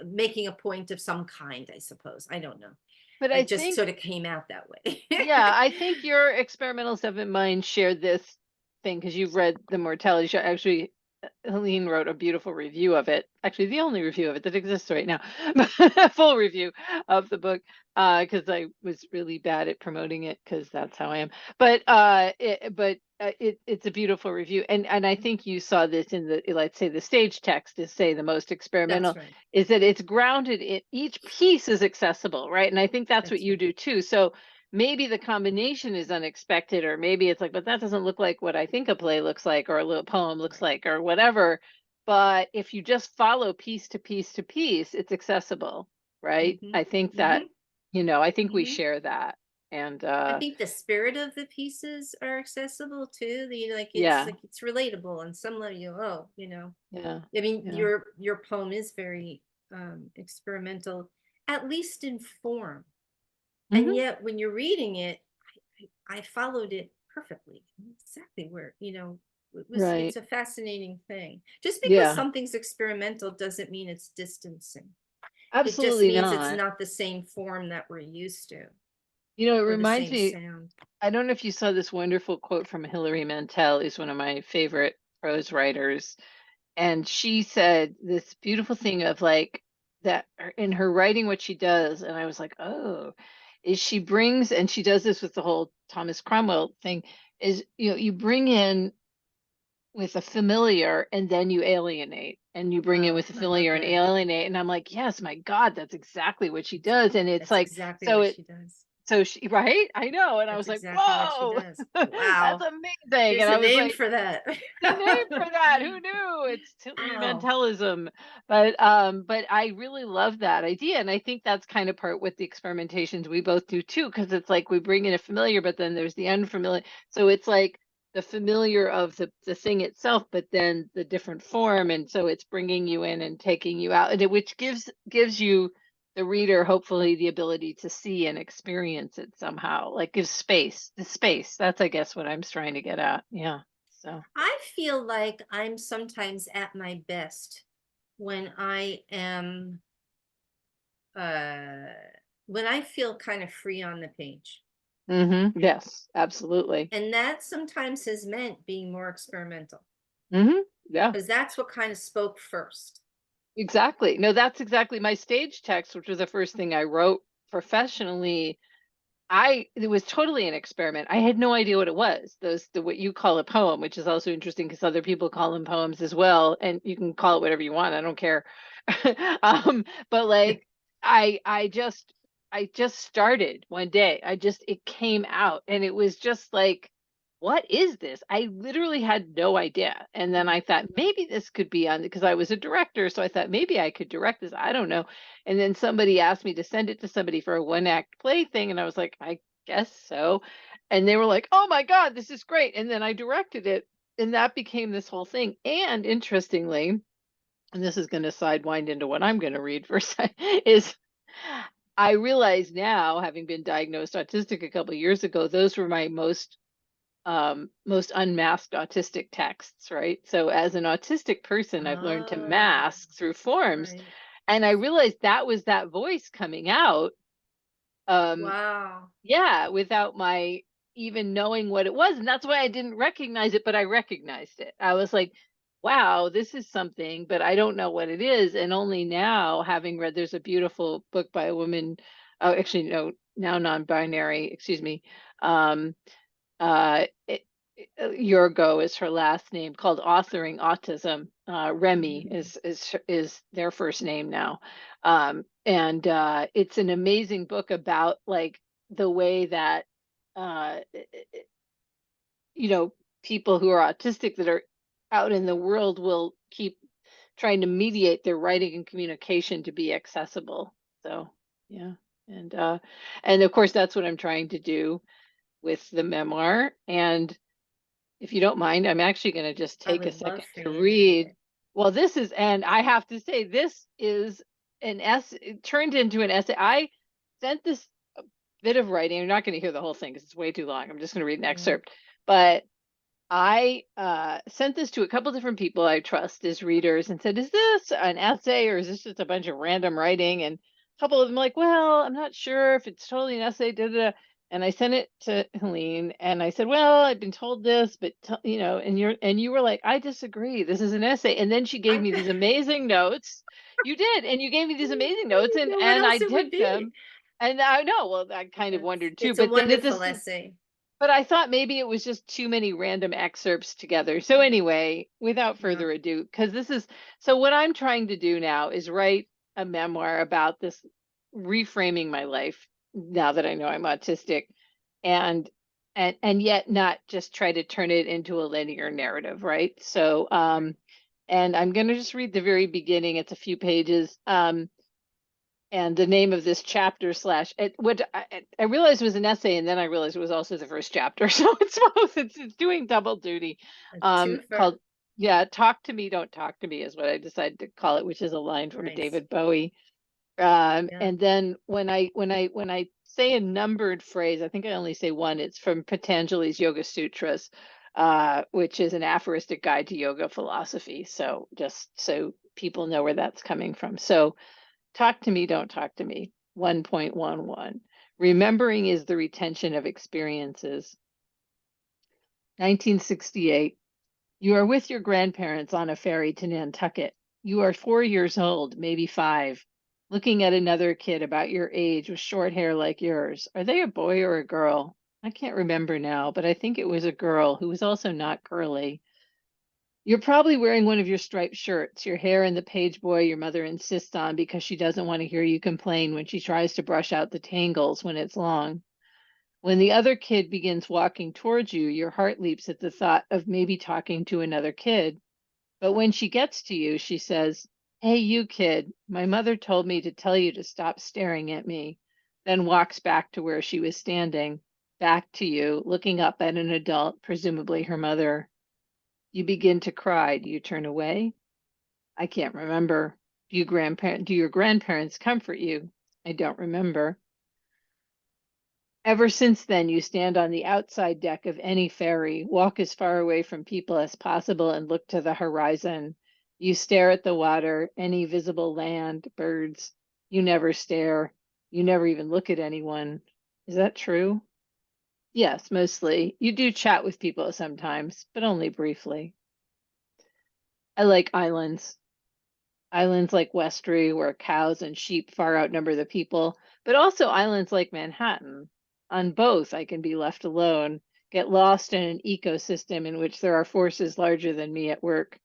making a point of some kind, I suppose. I don't know. But I It just think sort of came out that way. Yeah, I think your experimental stuff and mine share this thing because you've read the Mortality Show. Actually, Helene wrote a beautiful review of it. Actually, the only review of it that exists right now, full review of the book, because I was really bad at promoting it because that's how I am. It's a beautiful review, and I think you saw this in the, let's say, the stage text is say the most That's experimental right. is that it's grounded in each piece is accessible, right? And I think that's what That's you right. do too. So maybe the combination is unexpected, or maybe it's like, but that doesn't look like what I think a play looks like, or a little poem looks Right. like, or whatever. But if you just follow piece to piece to piece, it's accessible, right? Mm-hmm. I think that, Mm-hmm. I think we Mm-hmm. share that. And I think the spirit of the pieces are accessible too. yeah, Like it's relatable on some level. yeah, I mean, yeah. your poem is very experimental, at least in form. And Hmm. yet when you're reading it, I followed it perfectly. Exactly where, it's Right. a fascinating thing. Just because Yeah, something's experimental doesn't mean it's distancing. It just absolutely means it's not. not the same form that we're used to It or the reminds same me, sound. I don't know if you saw this wonderful quote from Hilary Mantel, who's one of my favorite prose writers. And she said this beautiful thing of like that in her writing, what she does, and I was like, oh, is she brings, and she does this with the whole Thomas Cromwell thing, is you bring in with a familiar and then you alienate, and you bring in Oh, with a I love familiar and that. alienate, and I'm like, yes, my God, that's exactly what she does. And it's That's like, exactly so what it she does. so she, right, I know, and I That's was like, exactly what she whoa, does. that's Wow. amazing, There's and a I was name like, for that. the name for that. Who knew? It's Wow. mentalism. But I really love that idea. And I think that's kind of part with the experimentations we both do too, because it's like we bring in a familiar, but then there's the unfamiliar. So it's like the familiar of the thing itself, but then the different form. And so it's bringing you in and taking you out, and which gives you the reader hopefully the ability to see and experience it somehow, like gives the space. That's, I guess, what I'm trying to get at. Yeah. So. I feel like I'm sometimes at my best when I am uh when I feel kind of free on the page. Yes, absolutely. And that sometimes has meant being more experimental Yeah, because that's what kind of spoke first. exactly. No, that's exactly my stage text, which was the first thing I wrote professionally. It was totally an experiment. I had no idea what it was. The what you call a poem, which is also interesting because other people call them poems as well, and you can call it whatever you want. I don't care. But like I just started one day. It came out, and it was just like, what is this? I literally had no idea. And then I thought maybe this could be on, because I was a director, so I thought maybe I could direct this. I don't know. And then somebody asked me to send it to somebody for a one act play thing. And I was like, I guess so. And they were like, oh my God, this is great. And then I directed it, and that became this whole thing. And interestingly, and this is going to sidewind into what I'm going to read for a second, is I realize now, having been diagnosed autistic a couple of years ago, those were my most unmasked autistic texts, right? So as an autistic person, I've learned to Oh, mask through forms, right. and I realized that was that voice coming out. Um, Wow. yeah, without my even knowing what it was. And that's why I didn't recognize it, but I recognized it. I was like, wow, this is something, but I don't know what it is. And only now, having read, there's a beautiful book by a woman, oh, actually, no, now non-binary, excuse me. Um, Yorgo is her last name, called Authoring Autism. Remy Mhm. is their first name now. And it's an amazing book about like the way that uh, you know, people who are autistic that are out in the world will keep trying to mediate their writing and communication to be accessible. So yeah. And of course that's what I'm trying to do with the memoir. And if you don't mind, I'm actually going to just I take a would love second for to you to read read. it. Well, this is, and I have to say, this is an essay, it turned into an essay. I sent this bit of writing. I'm not going to hear the whole thing because it's way too long. I'm just going to read an Mhm. excerpt. But I sent this to a couple different people I trust as readers and said, is this an essay or is this just a bunch of random writing? And a couple of them like, well, I'm not sure if it's totally an essay. Da, da, da. And I sent it to Helene and I said, well, I've been told this, but you know, and you were like, I disagree. This is an essay. And then she gave I me these amazing notes. You did, and you gave me these amazing I notes, didn't know what and I else it would did be. them. And I know, well, I kind of It's wondered too, it's a but then at wonderful this essay. but I thought maybe it was just too many random excerpts together. So anyway, without Yeah, further ado, because this is, so what I'm trying to do now is write a memoir about this, reframing my life now that I know I'm autistic, and and yet not just try to turn it into a linear narrative, right? So right. and I'm going to just read the very beginning. It's a few pages. And the name of this chapter slash it, what I realized was an essay, and then I realized it was also the first chapter. So it's both. It's doing double duty. A twofer. Called, yeah, "Talk to Me, Don't Talk to Me" is what I decided to call it, which is a line from a Nice. David Bowie. Yeah. And then when I say a numbered phrase, I think I only say one. It's from Patanjali's Yoga Sutras, which is an aphoristic guide to yoga philosophy. So just so people know where that's coming from. So talk to me, don't talk to me. 1.11. Remembering is the retention of experiences. 1968. You are with your grandparents on a ferry to Nantucket. You are 4 years old, maybe 5, looking at another kid about your age with short hair like yours. Are they a boy or a girl? I can't remember now, but I think it was a girl who was also not girly. You're probably wearing one of your striped shirts, your hair in the page boy your mother insists on because she doesn't want to hear you complain when she tries to brush out the tangles when it's long. When the other kid begins walking towards you, your heart leaps at the thought of maybe talking to another kid. But when she gets to you, she says, "Hey, you kid, my mother told me to tell you to stop staring at me," then walks back to where she was standing, back to you, looking up at an adult, presumably her mother. You begin to cry. Do you turn away? I can't remember. Do your grandparents comfort you? I don't remember. Ever since then, you stand on the outside deck of any ferry, walk as far away from people as possible, and look to the horizon. You stare at the water, any visible land, birds. You never stare. You never even look at anyone. Is that true? Yes, mostly. You do chat with people sometimes, but only briefly. I like islands. Islands like Westry, where cows and sheep far outnumber the people, but also islands like Manhattan. On both, I can be left alone, get lost in an ecosystem in which there are forces larger than me at work.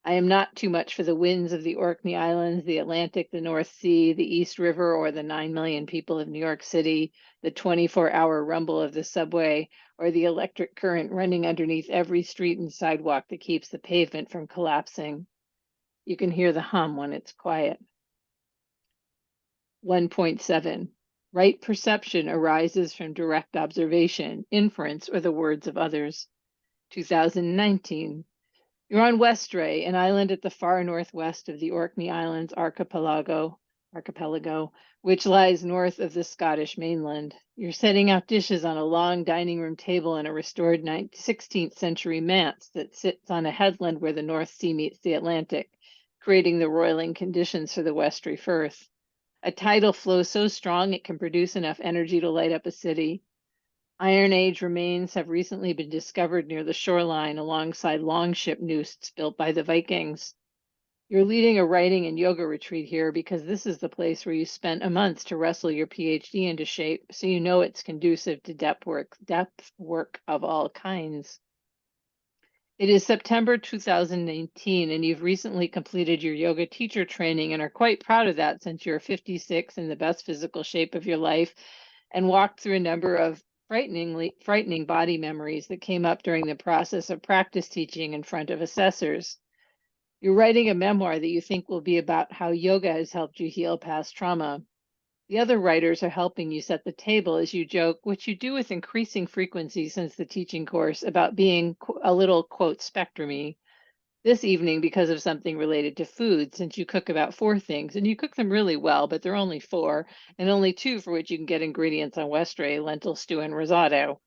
I am not too much for the winds of the Orkney Islands, the Atlantic, the North Sea, the East River, or the 9 million people of New York City, the 24-hour rumble of the subway, or the electric current running underneath every street and sidewalk that keeps the pavement from collapsing. You can hear the hum when it's quiet. 1.7. Right perception arises from direct observation, inference, or the words of others. 2019. You're on Westray, an island at the far northwest of the Orkney Islands archipelago, which lies north of the Scottish mainland. You're setting out dishes on a long dining room table in a restored 16th century manse that sits on a headland where the North Sea meets the Atlantic, creating the roiling conditions for the Westray Firth. A tidal flow so strong it can produce enough energy to light up a city. Iron Age remains have recently been discovered near the shoreline alongside longship noosts built by the Vikings. You're leading a writing and yoga retreat here because this is the place where you spent a month to wrestle your PhD into shape, so you know it's conducive to depth work of all kinds. It is September 2019, and you've recently completed your yoga teacher training and are quite proud of that since you're 56 in the best physical shape of your life and walked through a number of frightening body memories that came up during the process of practice teaching in front of assessors. You're writing a memoir that you think will be about how yoga has helped you heal past trauma. The other writers are helping you set the table as you joke, which you do with increasing frequency since the teaching course, about being a little, quote, spectrumy. This evening, because of something related to food, since you cook about 4 things, and you cook them really well, but they're only 4, and only 2 for which you can get ingredients on Westray, lentil stew and risotto.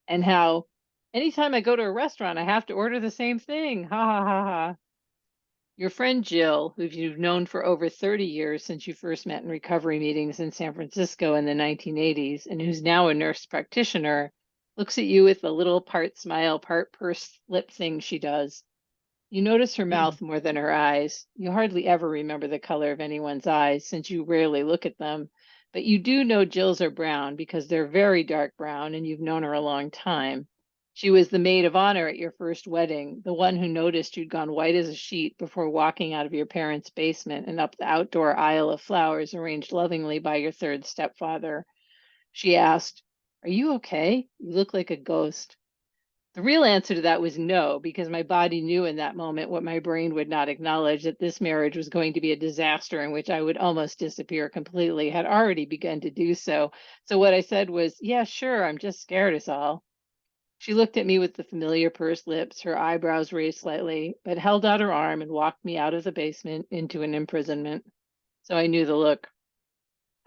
And how anytime I go to a restaurant, I have to order the same thing. Ha ha ha ha. Your friend Jill, who you've known for over 30 years since you first met in recovery meetings in San Francisco in the 1980s, and who's now a nurse practitioner, looks at you with the little part smile, part pursed lip thing she does. You notice her mouth more than her eyes. You hardly ever remember the color of anyone's eyes since you rarely look at them, but you do know Jill's are brown because they're very dark brown and you've known her a long time. She was the maid of honor at your first wedding, the one who noticed you'd gone white as a sheet before walking out of your parents' basement and up the outdoor aisle of flowers arranged lovingly by your third stepfather. She asked, "Are you okay? You look like a ghost." The real answer to that was no, because my body knew in that moment what my brain would not acknowledge, that this marriage was going to be a disaster in which I would almost disappear completely, had already begun to do so. So what I said was, "Yeah, sure, I'm just scared is all." She looked at me with the familiar pursed lips, her eyebrows raised slightly, but held out her arm and walked me out of the basement into an imprisonment. So I knew the look.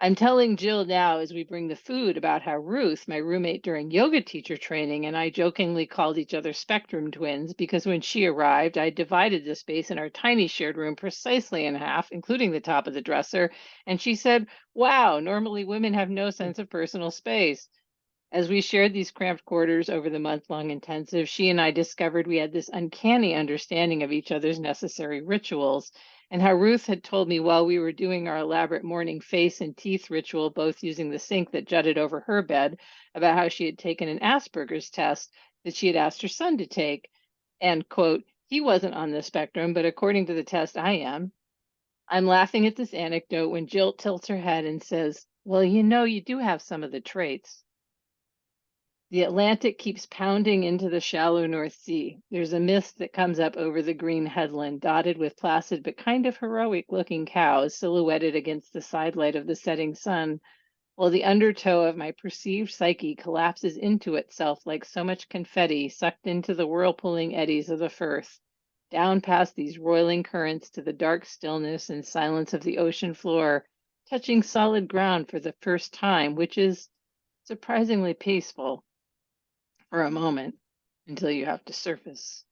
I'm telling Jill now as we bring the food about how Ruth, my roommate during yoga teacher training, and I jokingly called each other spectrum twins because when she arrived, I divided the space in our tiny shared room precisely in half, including the top of the dresser. And she said, "Wow, normally women have no sense of personal space." As we shared these cramped quarters over the month-long intensive, she and I discovered we had this uncanny understanding of each other's necessary rituals, and how Ruth had told me while we were doing our elaborate morning face and teeth ritual, both using the sink that jutted over her bed, about how she had taken an Asperger's test that she had asked her son to take. And, quote, "He wasn't on the spectrum, but according to the test, I am." I'm laughing at this anecdote when Jill tilts her head and says, "Well, you know, you do have some of the traits." The Atlantic keeps pounding into the shallow North Sea. There's a mist that comes up over the green headland, dotted with placid but kind of heroic-looking cows silhouetted against the sidelight of the setting sun, while the undertow of my perceived psyche collapses into itself like so much confetti sucked into the whirlpooling eddies of the Firth, down past these roiling currents to the dark stillness and silence of the ocean floor, touching solid ground for the first time, which is surprisingly peaceful for a moment until you have to surface.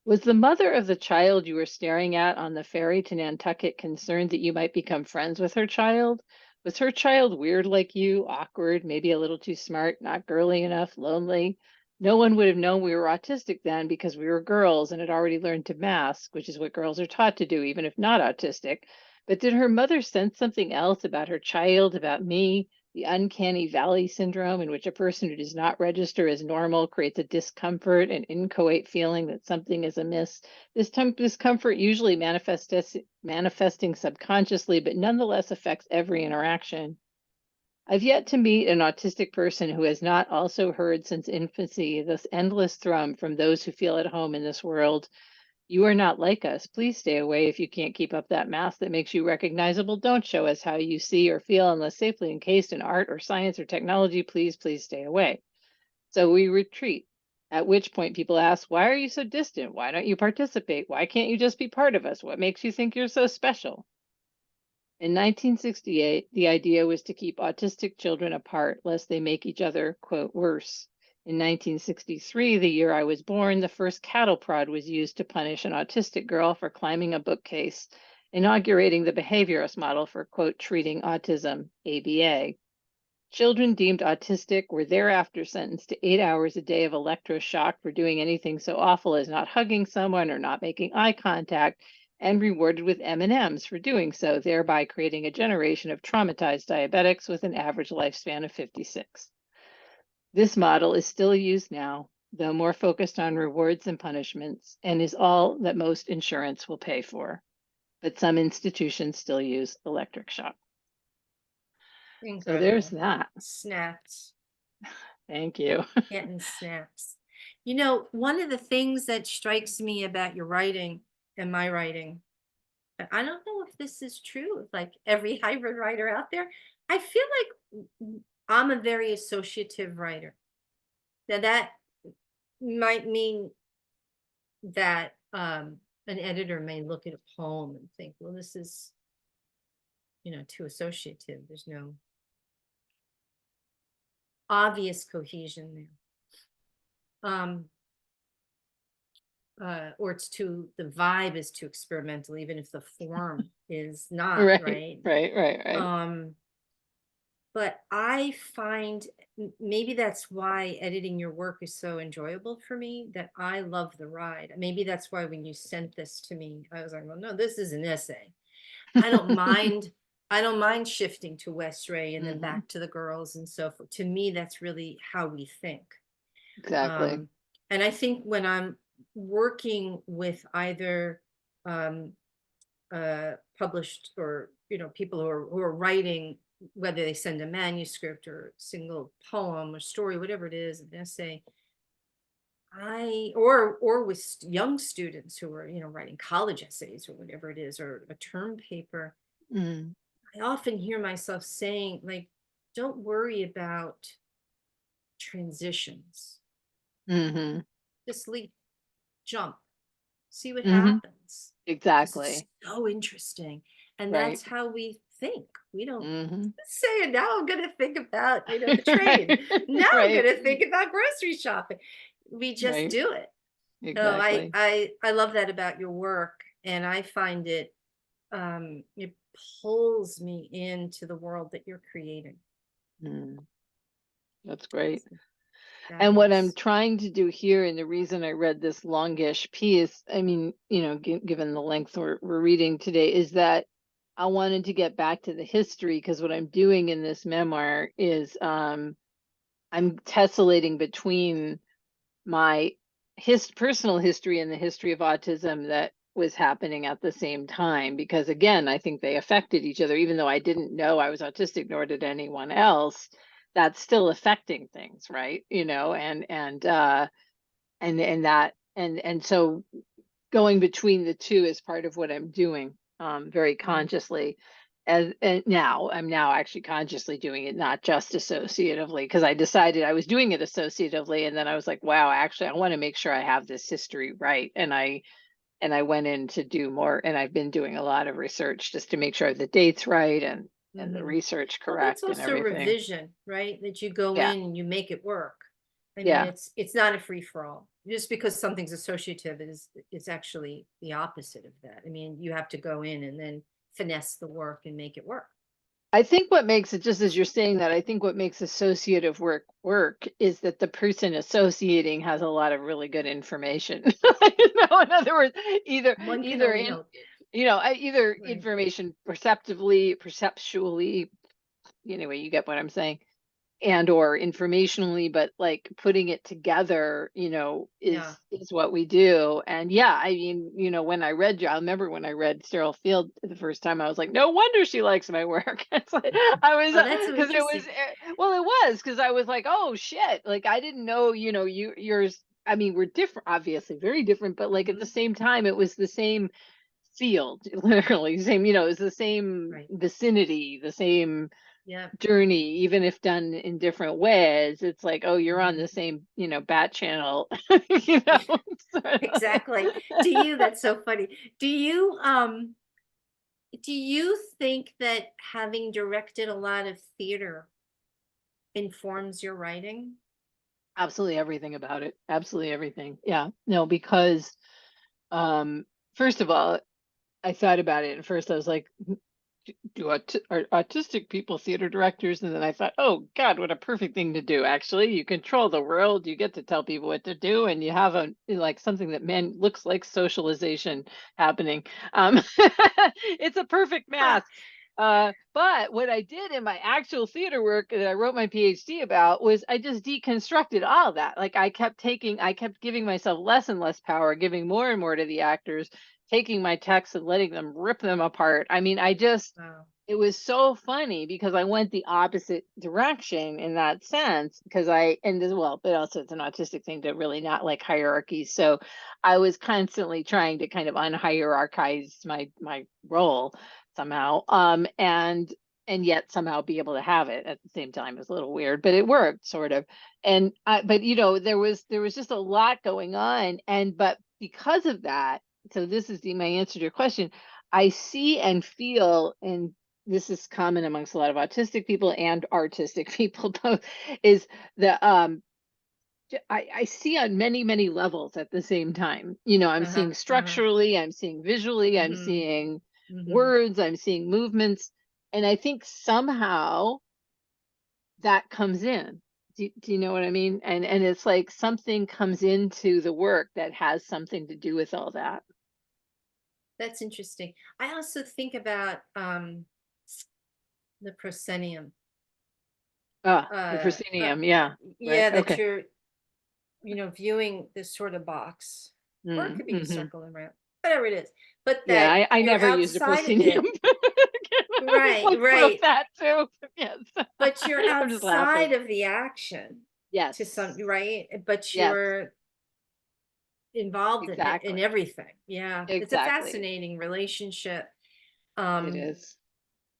Was the mother of the child you were staring at on the ferry to Nantucket concerned that you might become friends with her child? Was her child weird like you, awkward, maybe a little too smart, not girly enough, lonely? No one would have known we were autistic then because we were girls and had already learned to mask, which is what girls are taught to do, even if not autistic. But did her mother sense something else about her child, about me? The uncanny valley syndrome, in which a person who does not register as normal creates a discomfort and inchoate feeling that something is amiss. This discomfort usually manifesting subconsciously, but nonetheless affects every interaction. I've yet to meet an autistic person who has not also heard since infancy this endless thrum from those who feel at home in this world. You are not like us. Please stay away. If you can't keep up that mask that makes you recognizable, don't show us how you see or feel unless safely encased in art or science or technology. Please, please stay away. So we retreat, at which point people ask, why are you so distant? Why don't you participate? Why can't you just be part of us? What makes you think you're so special? In 1968, the idea was to keep autistic children apart lest they make each other, quote, worse. In 1963, the year I was born, the first cattle prod was used to punish an autistic girl for climbing a bookcase, inaugurating the behaviorist model for, quote, treating autism, ABA. Children deemed autistic were thereafter sentenced to 8 hours a day of electroshock for doing anything so awful as not hugging someone or not making eye contact, and rewarded with M&Ms for doing so, thereby creating a generation of traumatized diabetics with an average lifespan of 56. This model is still used now, though more focused on rewards and punishments, and is all that most insurance will pay for. But some institutions still use electric shock. So there's that. Snaps. Thank you. Getting snaps. You know, one of the things that strikes me about your writing and my writing, and I don't know if this is true of like every hybrid writer out there, I feel like I'm a very associative writer. Now that might mean that an editor may look at a poem and think, well, this is, too associative. There's no obvious cohesion there. Or the vibe is too experimental, even if the form is not, right? Right. But I find maybe that's why editing your work is so enjoyable for me, that I love the ride. Maybe that's why when you sent this to me, I was like, well, no, this is an essay. I don't mind shifting to West Ray and then back to the girls and so forth. To me, that's really how we think. Exactly. And I think when I'm working with either published or people who are writing, whether they send a manuscript or a single poem or story, whatever it is, an essay, or with young students who are writing college essays or whatever it is, or a term paper, I often hear myself saying, like, don't worry about transitions. Just jump, see what happens. Exactly. It's so interesting. And Right. that's how we think. We don't say, now I'm going to think about, the train. Now I'm going to think about grocery shopping. We just do it. Exactly. So I love that about your work. And I find it pulls me into the world that you're creating. That's great. And what I'm trying to do here, and the reason I read this longish piece, I mean, given the length we're reading today, is that I wanted to get back to the history, because what I'm doing in this memoir is I'm tessellating between my personal history and the history of autism that was happening at the same time, because again, I think they affected each other. Even though I didn't know I was autistic, nor did anyone else, that's still affecting things, right? And so going between the two is part of what I'm doing very consciously. And I'm now actually consciously doing it, not just associatively, because I decided I was doing it associatively, and then I was like, wow, actually I want to make sure I have this history right. And I went in to do more, and I've been doing a lot of research just to make sure the date's right and the research correct. Well, that's also and everything. revision, right? That you go in and you make it work. I Yeah. mean, it's not a free for all. Just because something's associative is actually the opposite of that. I mean, you have to go in and then finesse the work and make it work. I think what makes it, just as you're saying that, I think what makes associative work is that the person associating has a lot of really good information. In other words, either information perceptually, anyway, you get what I'm saying, and or informationally, but like putting it together, is what we do. And yeah, I mean, when I remember when I read Sterile Field the first time, I was like, no wonder she likes my work. It's like, I was, because it was, well, it was, because I was like, oh shit, like I didn't know, yours I mean, we're different, obviously, very different, but like at the Mhm. same time, it was the same field, literally, same, it was the same Right. vicinity, the same Yeah. journey, even if done in different ways. It's like, oh, you're on Mhm. the same, bat channel, you know. sort of. Exactly. That's so funny. Do you think that having directed a lot of theater informs your writing? Absolutely everything about it. Absolutely everything. Yeah. No, because um first of all, I thought about it, and first I was like, are autistic people theater directors? And then I thought, oh God, what a perfect thing to do. Actually, you control the world, you get to tell people what to do, and you have a like something that man looks like socialization happening. It's a perfect match. But what I did in my actual theater work that I wrote my PhD about was I just deconstructed all of that. Like I kept giving myself less and less power, giving more and more to the actors, taking my texts and letting them rip them apart. I mean, Wow. it was so funny because I went the opposite direction in that sense because and as well, but also it's an autistic thing to really not like hierarchies. So I was constantly trying to kind of unhierarchize my role somehow. And yet somehow be able to have it at the same time. Is a little weird, but it worked sort of. But there was just a lot going on, but because of that, so this is my answer to your question. I see and feel, and this is common amongst a lot of autistic people and artistic people both, is the I see on many, many levels at the same time. I'm Uh-huh. seeing Uh-huh. structurally, I'm seeing visually, I'm Mhm. seeing Mhm. words, I'm seeing movements, and I think somehow that comes in. Do you know what I mean? And it's like something comes into the work that has something to do with all that. That's interesting. I also think about the proscenium. Ah, the Uh, uh, proscenium, yeah. Right. yeah, that Okay. you're, viewing this sort of box, or it could be a Mm-hmm. circle and round, whatever it is, but Yeah, that I you're never used a outside of proscenium. it. I was Right, like wrote right. that too. Yes. But you're I'm just laughing. outside of the action to some, Yes. right? But Yes, you're involved in it, in exactly. everything. Yeah. It's a Exactly. fascinating relationship. It Um, is.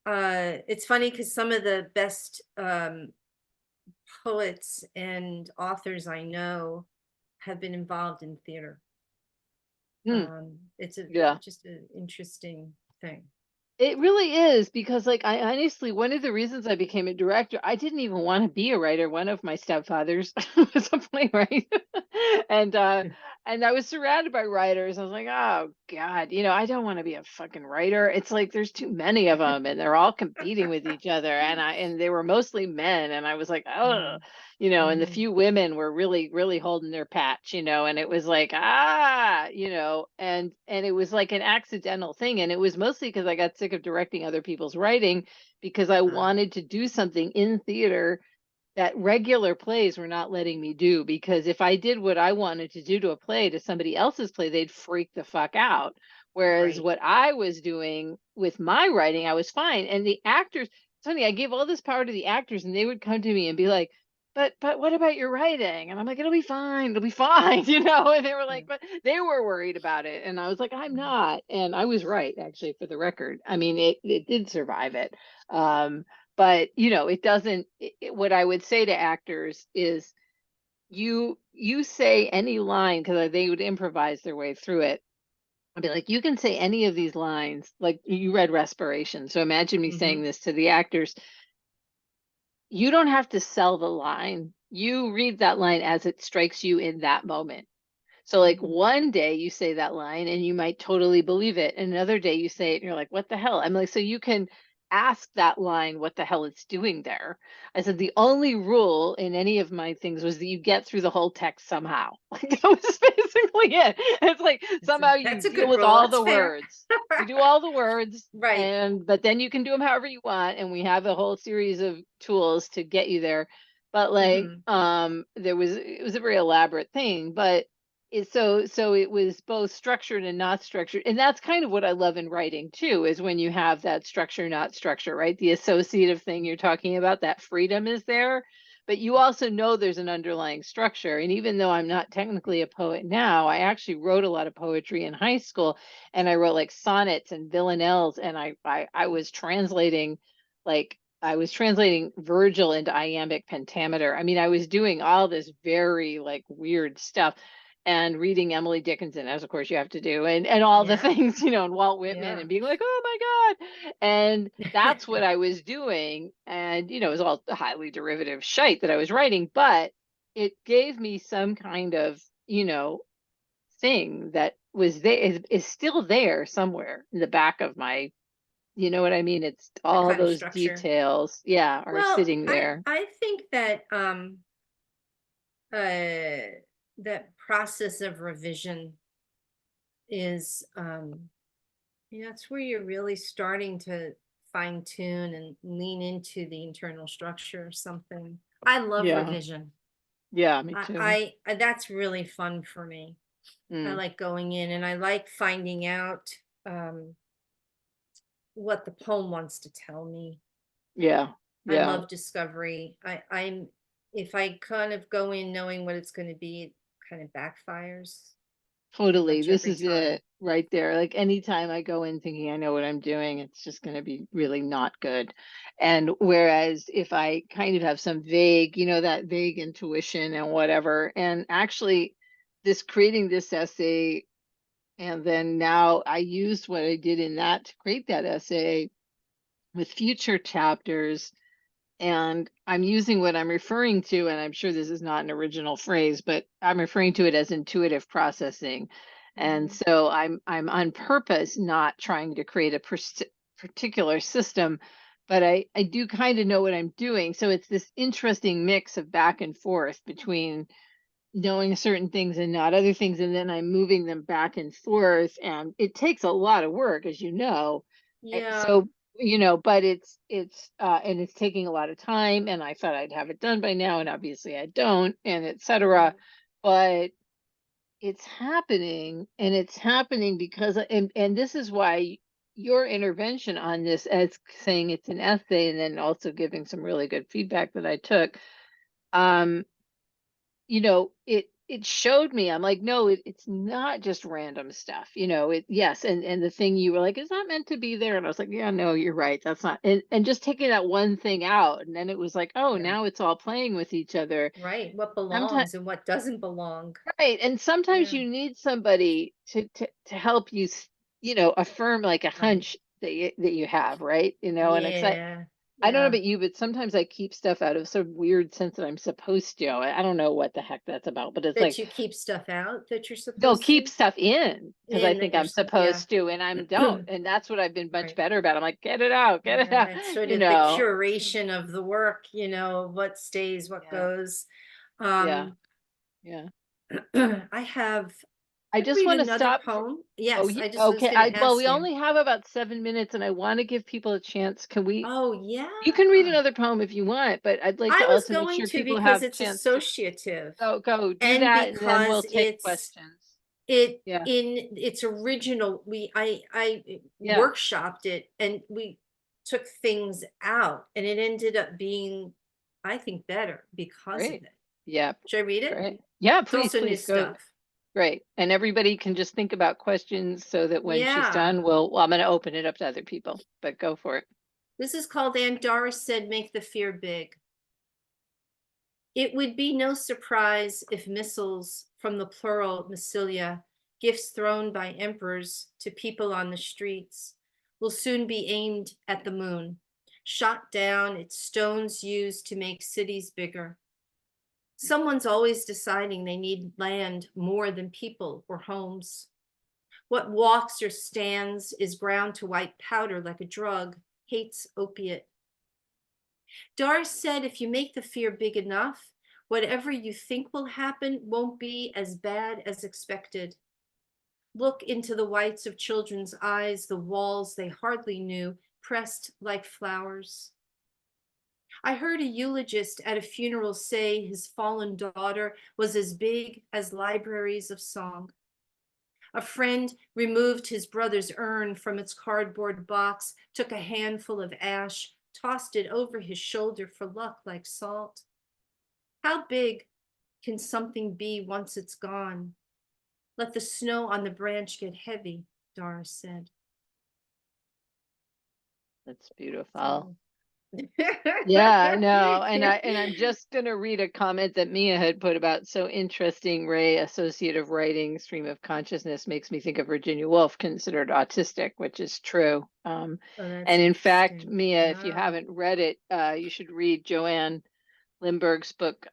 it's funny because some of the best poets and authors I know have been involved in theater. Hmm. It's a Yeah. just an interesting thing. It really is because, like, I honestly, one of the reasons I became a director, I didn't even want to be a writer. One of my stepfathers was a playwright, and uh, and I was surrounded by writers. I was like, oh God, I don't want to be a fucking writer. It's like there's too many of them, and they're all competing with each other, and they were mostly men, and I was like, oh, Mhm, and the mhm, few women were really, really holding their patch, and it was like, and it was like an accidental thing. And it was mostly because I got sick of directing other people's writing because I uh, wanted to do something in theater that regular plays were not letting me do. Because if I did what I wanted to do to a play to somebody else's play, they'd freak the fuck out. Whereas right. what I was doing with my writing, I was fine. And the actors, it's funny, I gave all this power to the actors, and they would come to me and be like, but what about your writing? And I'm like, it'll be fine, it'll be fine, And they were Yeah. like, but they were worried about it. And I was like, I'm Mhm, not. And I was right, actually, for the record. I mean, it did survive it. Um, but it doesn't, what I would say to actors is you say any line, because they would improvise their way through it. I'd be like, you can say any of these lines, like you read respiration, so imagine me saying mhm, this to the actors. You don't have to sell the line, you read that line as it strikes you in that moment. So, like, mhm. one day you say that line and you might totally believe it. And another day you say it and you're like, what the hell? I'm like, so you can ask that line what the hell it's doing there. I said the only rule in any of my things was that you get through the whole text somehow. Like that was basically it. It's like somehow you That's a deal good with rule. all That's the fair. words. You do all the words, Right. but then you can do them however you want. And we have a whole series of tools to get you there. But like, Mhm, it was a very elaborate thing, but so it was both structured and not structured. And that's kind of what I love in writing too, is when you have that structure not structure, right? The associative thing you're talking about, that freedom is there. but you also know there's an underlying structure. And even though I'm not technically a poet now, I actually wrote a lot of poetry in high school, and I wrote like sonnets and villanelles, and I was translating, like I was translating Virgil into iambic pentameter. I mean, I was doing all this very like weird stuff, and reading Emily Dickinson, as of course you have to do, and all the Yeah, things, and Walt Whitman, yeah. and being like, oh my God. And that's what I was doing. And, it was all highly derivative shite that I was writing, but it gave me some kind of, thing that was there, is still there somewhere in the back of my, you know what I mean? It's That all kind of those structure. details, yeah, are Well, sitting there. I think that that process of revision is that's where you're really starting to fine tune and lean into the internal structure or something. I love Yeah. revision. Yeah, me too. That's really fun for me. I Mm, like going in and I like finding out um what the poem wants to tell me. yeah. I Yeah. love discovery. I'm if I kind of go in knowing what it's going to be, it kind of backfires pretty Totally. much This every is time. it right there. Like anytime I go in thinking I know what I'm doing, it's just going to be really not good. And whereas if I kind of have some vague, that vague intuition and whatever, and actually this creating this essay, and then now I used what I did in that to create that essay with future chapters, and I'm using what I'm referring to, and I'm sure this is not an original phrase, but I'm referring to it as intuitive processing. And Mhm. so I'm on purpose not trying to create a particular system, but I do kind of know what I'm doing. So it's this interesting mix of back and forth between knowing certain things and not other things, and then I'm moving them back and forth, and it takes a lot of work, as you know. Yeah. So, but and it's taking a lot of time, and I thought I'd have it done by now, and obviously I don't, and etc. Mhm. But it's happening, and it's happening because and this is why your intervention on this, as saying it's an essay and then also giving some really good feedback that I took, um it showed me, I'm like, no, it's not just random stuff, yes, and the thing you were like, is that meant to be there? And I was like, yeah, no, you're right, that's not, and just taking that one thing out, and then it was like, oh, Yeah. now it's all playing with each other. Right. What Sometimes, belongs and what doesn't belong. right, and sometimes Yeah. you need somebody to help you, affirm like a Right. hunch that you have, right, and it's like, Yeah. I don't know Yeah. about you, but sometimes I keep stuff out of some weird sense that I'm supposed to. I don't know what the heck that's about, but it's That like, you keep stuff out that you're they'll supposed keep to. stuff in because I And that think you're I'm yeah. supposed to, and I don't. And that's what I've been much Right. better about. I'm like, get it out, get it Yeah, out, that's sort you of the know. curation of the work, what stays, what Yeah, goes. yeah, Um, yeah. I have I I just read want to another stop. poem. Oh, Yes, I just was okay. gonna Well, we ask you. only have about 7 minutes, and I want to give people a chance. Can we? Oh, yeah. You can read another poem if you want, but I'd like to I was also make going sure to people because have a it's chance to associative go do and that, and then we'll because take questions. it Yeah, in its original, I yeah. workshopped it and we took things out and it ended up being, I think, better because of Great. it. Yeah, Should I read it? great. Yeah, It's please, also new please go. stuff. Great. And everybody can just think about questions so that when she's Yeah. done, I'm going to open it up to other people, but go for it. This is called And Doris Said Make the Fear Big. It would be no surprise if missiles from the plural missilia, gifts thrown by emperors to people on the streets, will soon be aimed at the moon, shot down its stones used to make cities bigger. Someone's always deciding they need land more than people or homes. What walks or stands is ground to white powder like a drug, hates opiate. Doris said if you make the fear big enough, whatever you think will happen won't be as bad as expected. Look into the whites of children's eyes, the walls they hardly knew, pressed like flowers. I heard a eulogist at a funeral say his fallen daughter was as big as libraries of song. A friend removed his brother's urn from its cardboard box, took a handful of ash, tossed it over his shoulder for luck like salt. How big can something be once it's gone? Let the snow on the branch get heavy, Doris said. That's beautiful. So- Yeah, no, and I'm just gonna read a comment that Mia had put about so interesting, Ray, associative writing, stream of consciousness makes me think of Virginia Woolf, considered autistic, which is true. Oh, that's And in fact, interesting. Mia, if you Wow. haven't read it, you should read Joanne Lindbergh's book,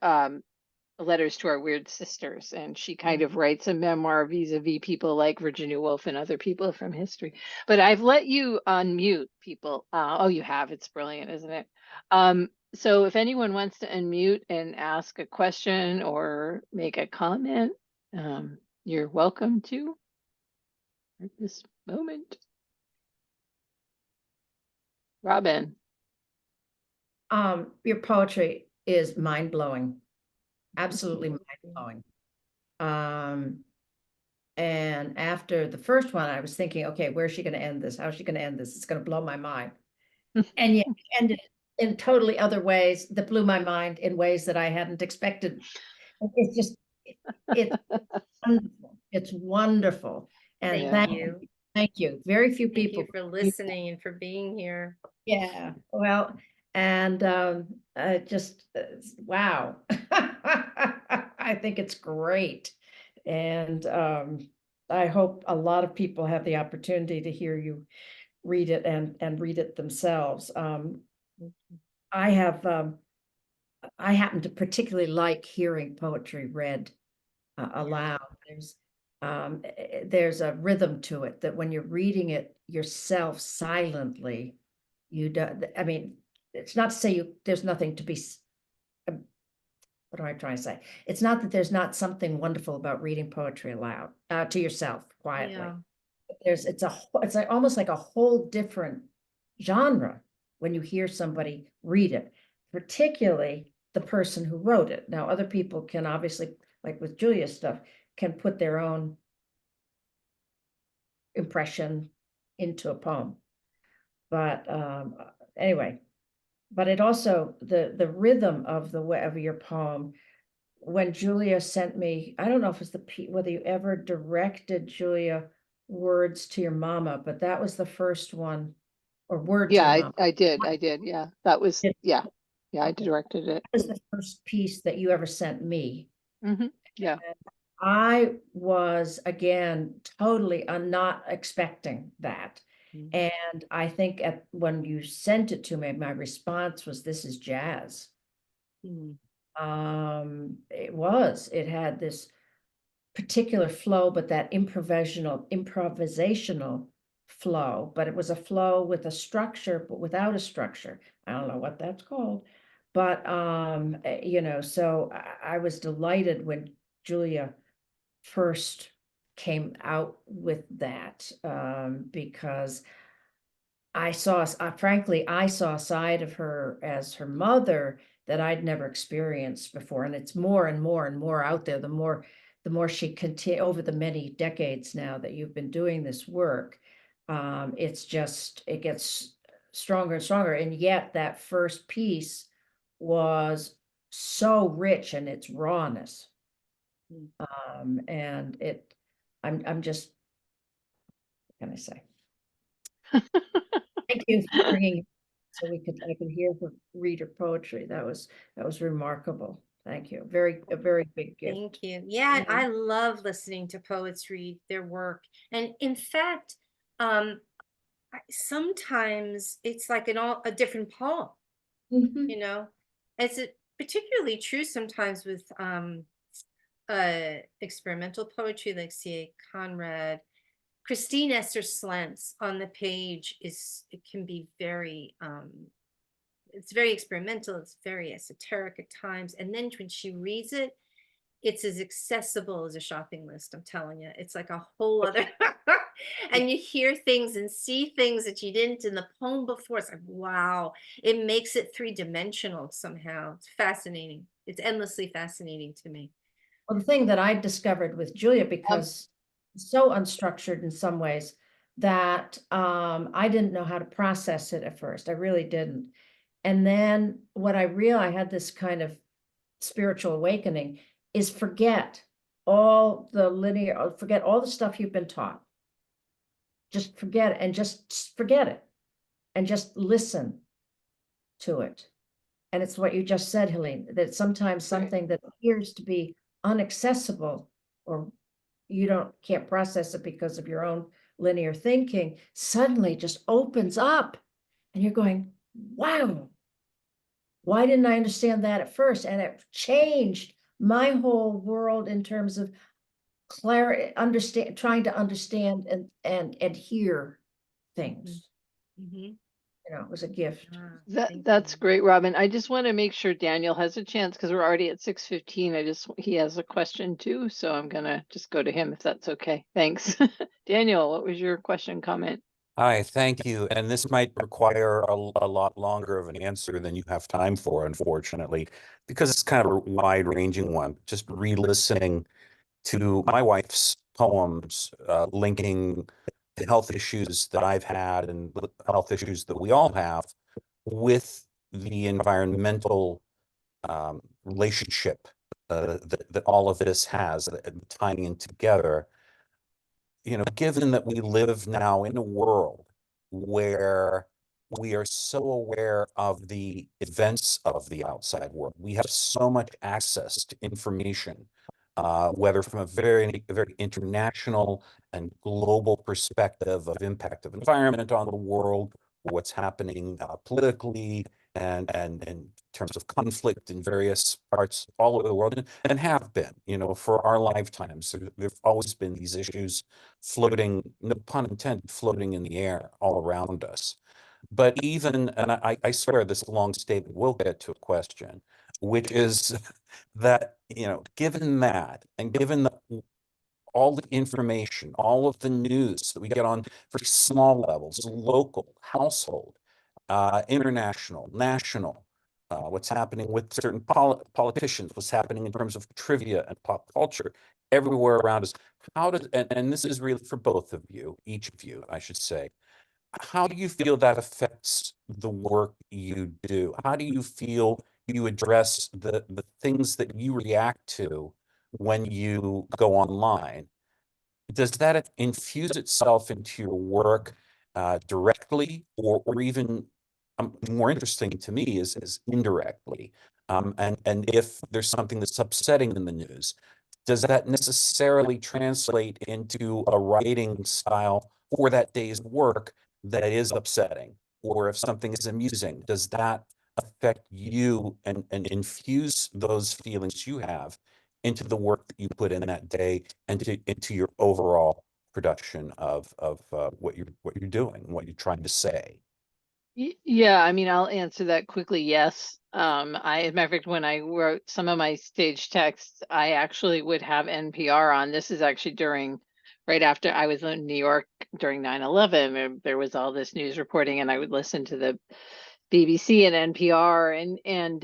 Letters to Our Weird Sisters, and she kind of writes a memoir vis-a-vis people like Virginia Woolf and other people from history. But I've let you unmute people. Oh, you have. It's brilliant, isn't it? So if anyone wants to unmute and ask a question or make a comment, you're welcome to at this moment. Robin. Your poetry is mind-blowing, absolutely mind-blowing. And after the first one, I was thinking, okay, where's she going to end this? How's she going to end this? It's going to blow my mind. And yet ended in totally other ways that blew my mind in ways that I hadn't expected. It's just, it's wonderful. It's wonderful. And Thank you. Thank you. Very few Thank people. you for listening and for being here. Yeah, well, and just wow. I think it's great. And I hope a lot of people have the opportunity to hear you read it and read it themselves. I happen to particularly like hearing poetry read aloud. There's a rhythm to it that when you're reading it yourself silently, you don't, I mean, it's not to say there's nothing to be, what am I trying to say? It's not that there's not something wonderful about reading poetry aloud to yourself quietly. Yeah. It's like almost like a whole different genre when you hear somebody read it, particularly the person who wrote it. Now, other people can obviously, like with Julia's stuff, can put their own impression into a poem. But anyway, but it also, the rhythm of your poem, when Julia sent me, I don't know if it's whether you ever directed, Julia, words to your mama, but that was the first one, or word to Yeah, your mama. I did. Yeah, that was, yeah, I Okay. directed it. That was the first piece that you ever sent me. Yeah. I was, again, totally, I'm not expecting that. And I think when you sent it to me, my response was, this is jazz. It had this particular flow, but that improvisational flow, but it was a flow with a structure, but without a structure. I don't know what that's called, but so I was delighted when Julia first came out with that, because frankly, I saw a side of her as her mother that I'd never experienced before. And it's more and more and more out there, the more she continue over the many decades now that you've been doing this work. It gets stronger and stronger. And yet that first piece was so rich in its rawness. And I'm just, what can I say? Thank you for bringing, so I could hear her read her poetry. That was remarkable. Thank you. A very big gift. Thank you. Yeah, I love listening to poets read their work. And in fact, sometimes it's like a different poem, you know? It's particularly true sometimes with experimental poetry like C.A. Conrad. Christine Esther Slentz on the page it can be very it's very experimental, it's very esoteric at times, and then when she reads it, it's as accessible as a shopping list. I'm telling you, it's like a whole other and you hear things and see things that you didn't in the poem before. It's like, wow, it makes it three-dimensional somehow. It's fascinating. It's endlessly fascinating to me. Well, the thing that I discovered with Julia, because so unstructured in some ways, that I didn't know how to process it at first. I really didn't. And then what I realized, I had this kind of spiritual awakening is forget all the linear, forget all the stuff you've been taught. Just forget it and just forget it and just listen to it. And it's what you just said, Helene, that sometimes something that appears to be inaccessible or you can't process it because of your own linear thinking suddenly just opens up and you're going, wow, why didn't I understand that at first? And it changed my whole world in terms of clarity, trying to understand and hear things. Mhm. You know, it was a gift. That's great, Robin. I just want to make sure Daniel has a chance because we're already at 6:15. He has a question too, so I'm gonna just go to him if that's okay. Thanks. Daniel, what was your question, comment? Hi, thank you. And this might require a lot longer of an answer than you have time for, unfortunately, because it's kind of a wide-ranging one. Just re-listening to my wife's poems, linking the health issues that I've had and the health issues that we all have with the environmental relationship that all of this has, tying in together. You know, given that we live now in a world where we are so aware of the events of the outside world, we have so much access to information, whether from a very international and global perspective of impact of environment on the world, what's happening politically, and in terms of conflict in various parts all over the world, and have been, you know, for our lifetimes. There've always been these issues floating, no pun intended, floating in the air all around us. But even, and I swear this long statement will get to a question, which is that, you know, given that, and given all the information, all of the news that we get on very small levels, local, household, international, national, what's happening with certain politicians, what's happening in terms of trivia and pop culture everywhere around us. How does, and this is really for both of you, each of you, I should say, how do you feel that affects the work you do? How do you feel you address the things that you react to when you go online? Does that infuse itself into your work directly, or even more interesting to me is indirectly? And if there's something that's upsetting in the news, does that necessarily translate into a writing style for that day's work that is upsetting? Or if something is amusing, does that affect you and infuse those feelings you have into the work that you put in that day and into your overall production of what you're doing, what you're trying to say? Yeah, I mean, I'll answer that quickly. Yes. As a matter of fact, when I wrote some of my stage texts, I actually would have NPR on. This is actually right after I was in New York during 9/11, and there was all this news reporting, and I would listen to the BBC and NPR, and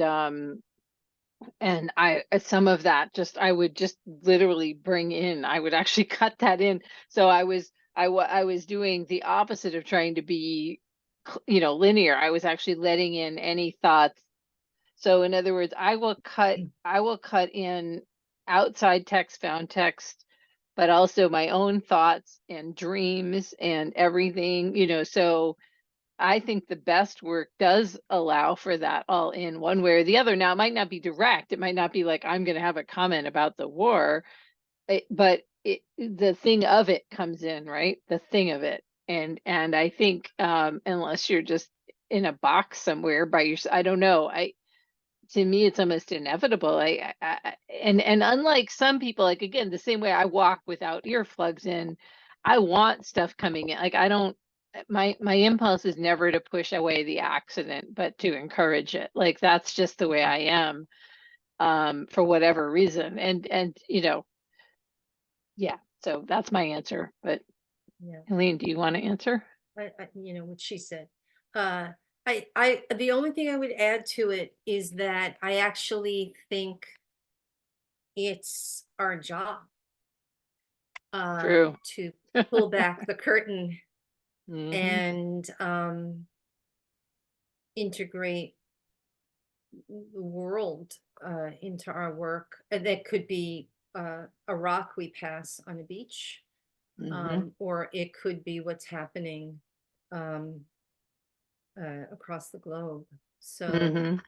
some of that I would just literally bring in. I would actually cut that in. So I was doing the opposite of trying to be, you know, linear. I was actually letting in any thoughts. So in other words, I will cut in outside text, found text, but also my own thoughts and dreams and everything, you know. So I think the best work does allow for that all in one way or the other. Now, it might not be direct. It might not be like, I'm going to have a comment about the war, but the thing of it comes in, right? The thing of it. And I think, unless you're just in a box somewhere by yourself, I don't know. To me, it's almost inevitable. And unlike some people, like, again, the same way I walk without earplugs in, I want stuff coming in. Like, I don't, my impulse is never to push away the accident, but to encourage it. Like, that's just the way I am, for whatever reason. And, you know, yeah, so that's my answer. But Yeah. Helene, do you want to answer? You know what she said. The only thing I would add to it is that I actually think it's our job True. to pull back the curtain Mhm. and integrate the world into our work. And that could be a rock we pass on a beach, or it could be what's happening across the globe. So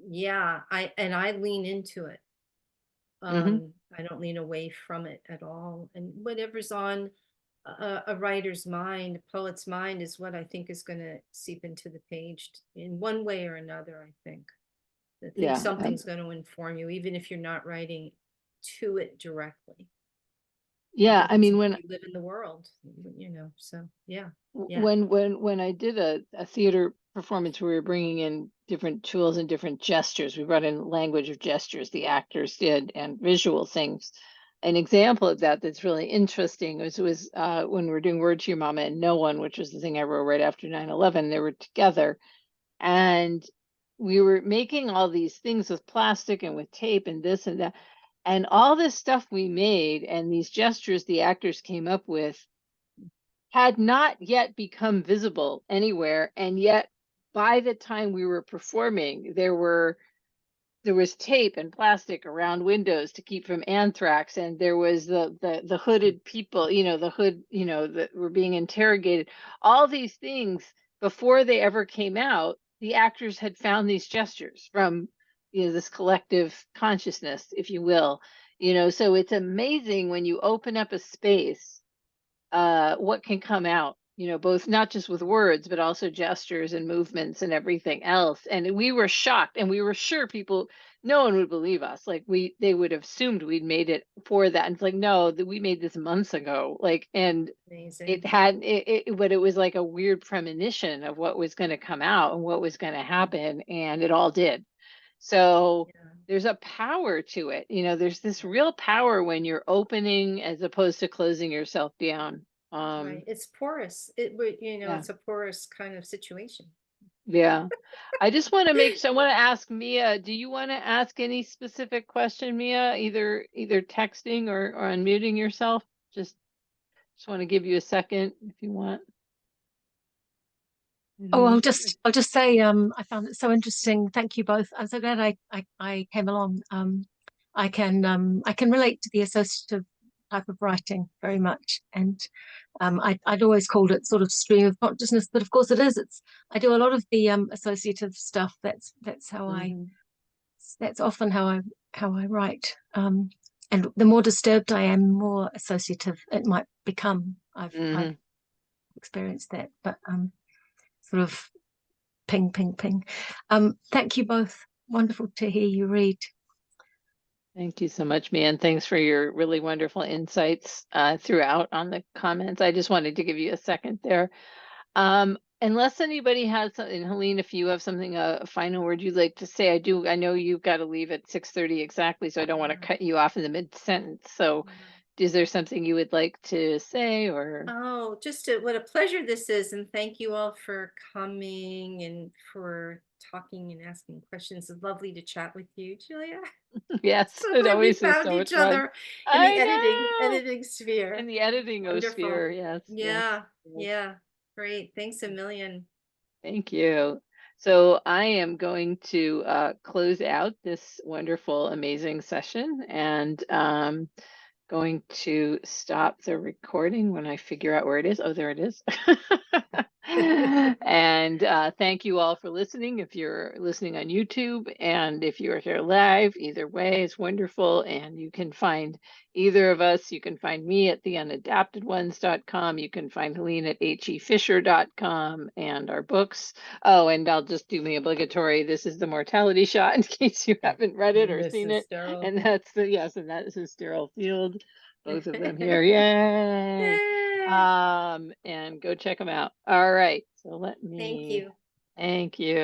yeah, I lean into it. I don't lean away from it at all. And whatever's on a writer's mind, a poet's mind, is what I think is going to seep into the page in one way or another. I think Yeah, something's going to inform you, even if you're not writing to it directly. Yeah, I mean, You when live in the world, you know, so yeah. when I did a theater performance, we were bringing in different tools and different gestures. We brought in language of gestures, the actors did, and visual things. An example of that that's really interesting was when we were doing Word to Your Mama and No One, which was the thing I wrote right after 9/11. They were together, and we were making all these things with plastic and with tape and this and that. And all this stuff we made and these gestures the actors came up with had not yet become visible anywhere. And yet, by the time we were performing, there was tape and plastic around windows to keep from anthrax, and there was the hooded people, the hood, that were being interrogated. All these things, before they ever came out, the actors had found these gestures from this collective consciousness, if you will. So it's amazing when you open up a space, what can come out, both not just with words, but also gestures and movements and everything else. And we were shocked, and we were sure no one would believe us. Like they would have assumed we'd made it for that. And it's like, no, that we made this months ago. Like, and Amazing. but it was like a weird premonition of what was going to come out and what was going to happen. And it all did. So there's a power to it. There's this real power when you're opening as opposed to closing yourself down. Right. It's porous. It's a porous kind of situation. Yeah. I just want to I want to ask Mia, do you want to ask any specific question, Mia, either texting or unmuting yourself? Just want to give you a second if you want. Oh, I'll just say, I found it so interesting. Thank you both. I'm so glad I came along. I can relate to the associative type of writing very much, and I'd always called it sort of stream of consciousness, but of course it is. I do a lot of the associative stuff. That's how that's often how I write. And the more disturbed I am, more associative it might become. I've experienced that, but sort of ping, ping, ping. Thank you both. Wonderful to hear you read. Thank you so much, Mia, and thanks for your really wonderful insights throughout on the comments. I just wanted to give you a second there. Unless anybody has something, Helene, if you have something, a final word you'd like to say. I know you've got to leave at 6:30 exactly, so I don't want to cut you off in the mid-sentence. So is there something you would like to say, or? Oh, just what a pleasure this is. And thank you all for coming and for talking and asking questions. It's lovely to chat with you, Julia. Yes, So it glad always we is found so much each fun. other in the editing sphere. In the editing sphere, yes. Yeah, yeah. Great. Thanks a million. Thank you. So I am going to close out this wonderful, amazing session, and going to stop the recording when I figure out where it is. Oh, there it is. And thank you all for listening. If you're listening on YouTube, and if you're here live, either way, it's wonderful. And you can find either of us. You can find me at theunadaptedones.com. You can find Helene at hefisher.com, and our books. Oh, and I'll just do my obligatory. This is the Mortality Shot, in case you haven't read it or seen it. Sterile. And that's and that is a STERILE FIELD. Both of them here. Yay! And go check them out. All right. So let me. Thank you. Thank you.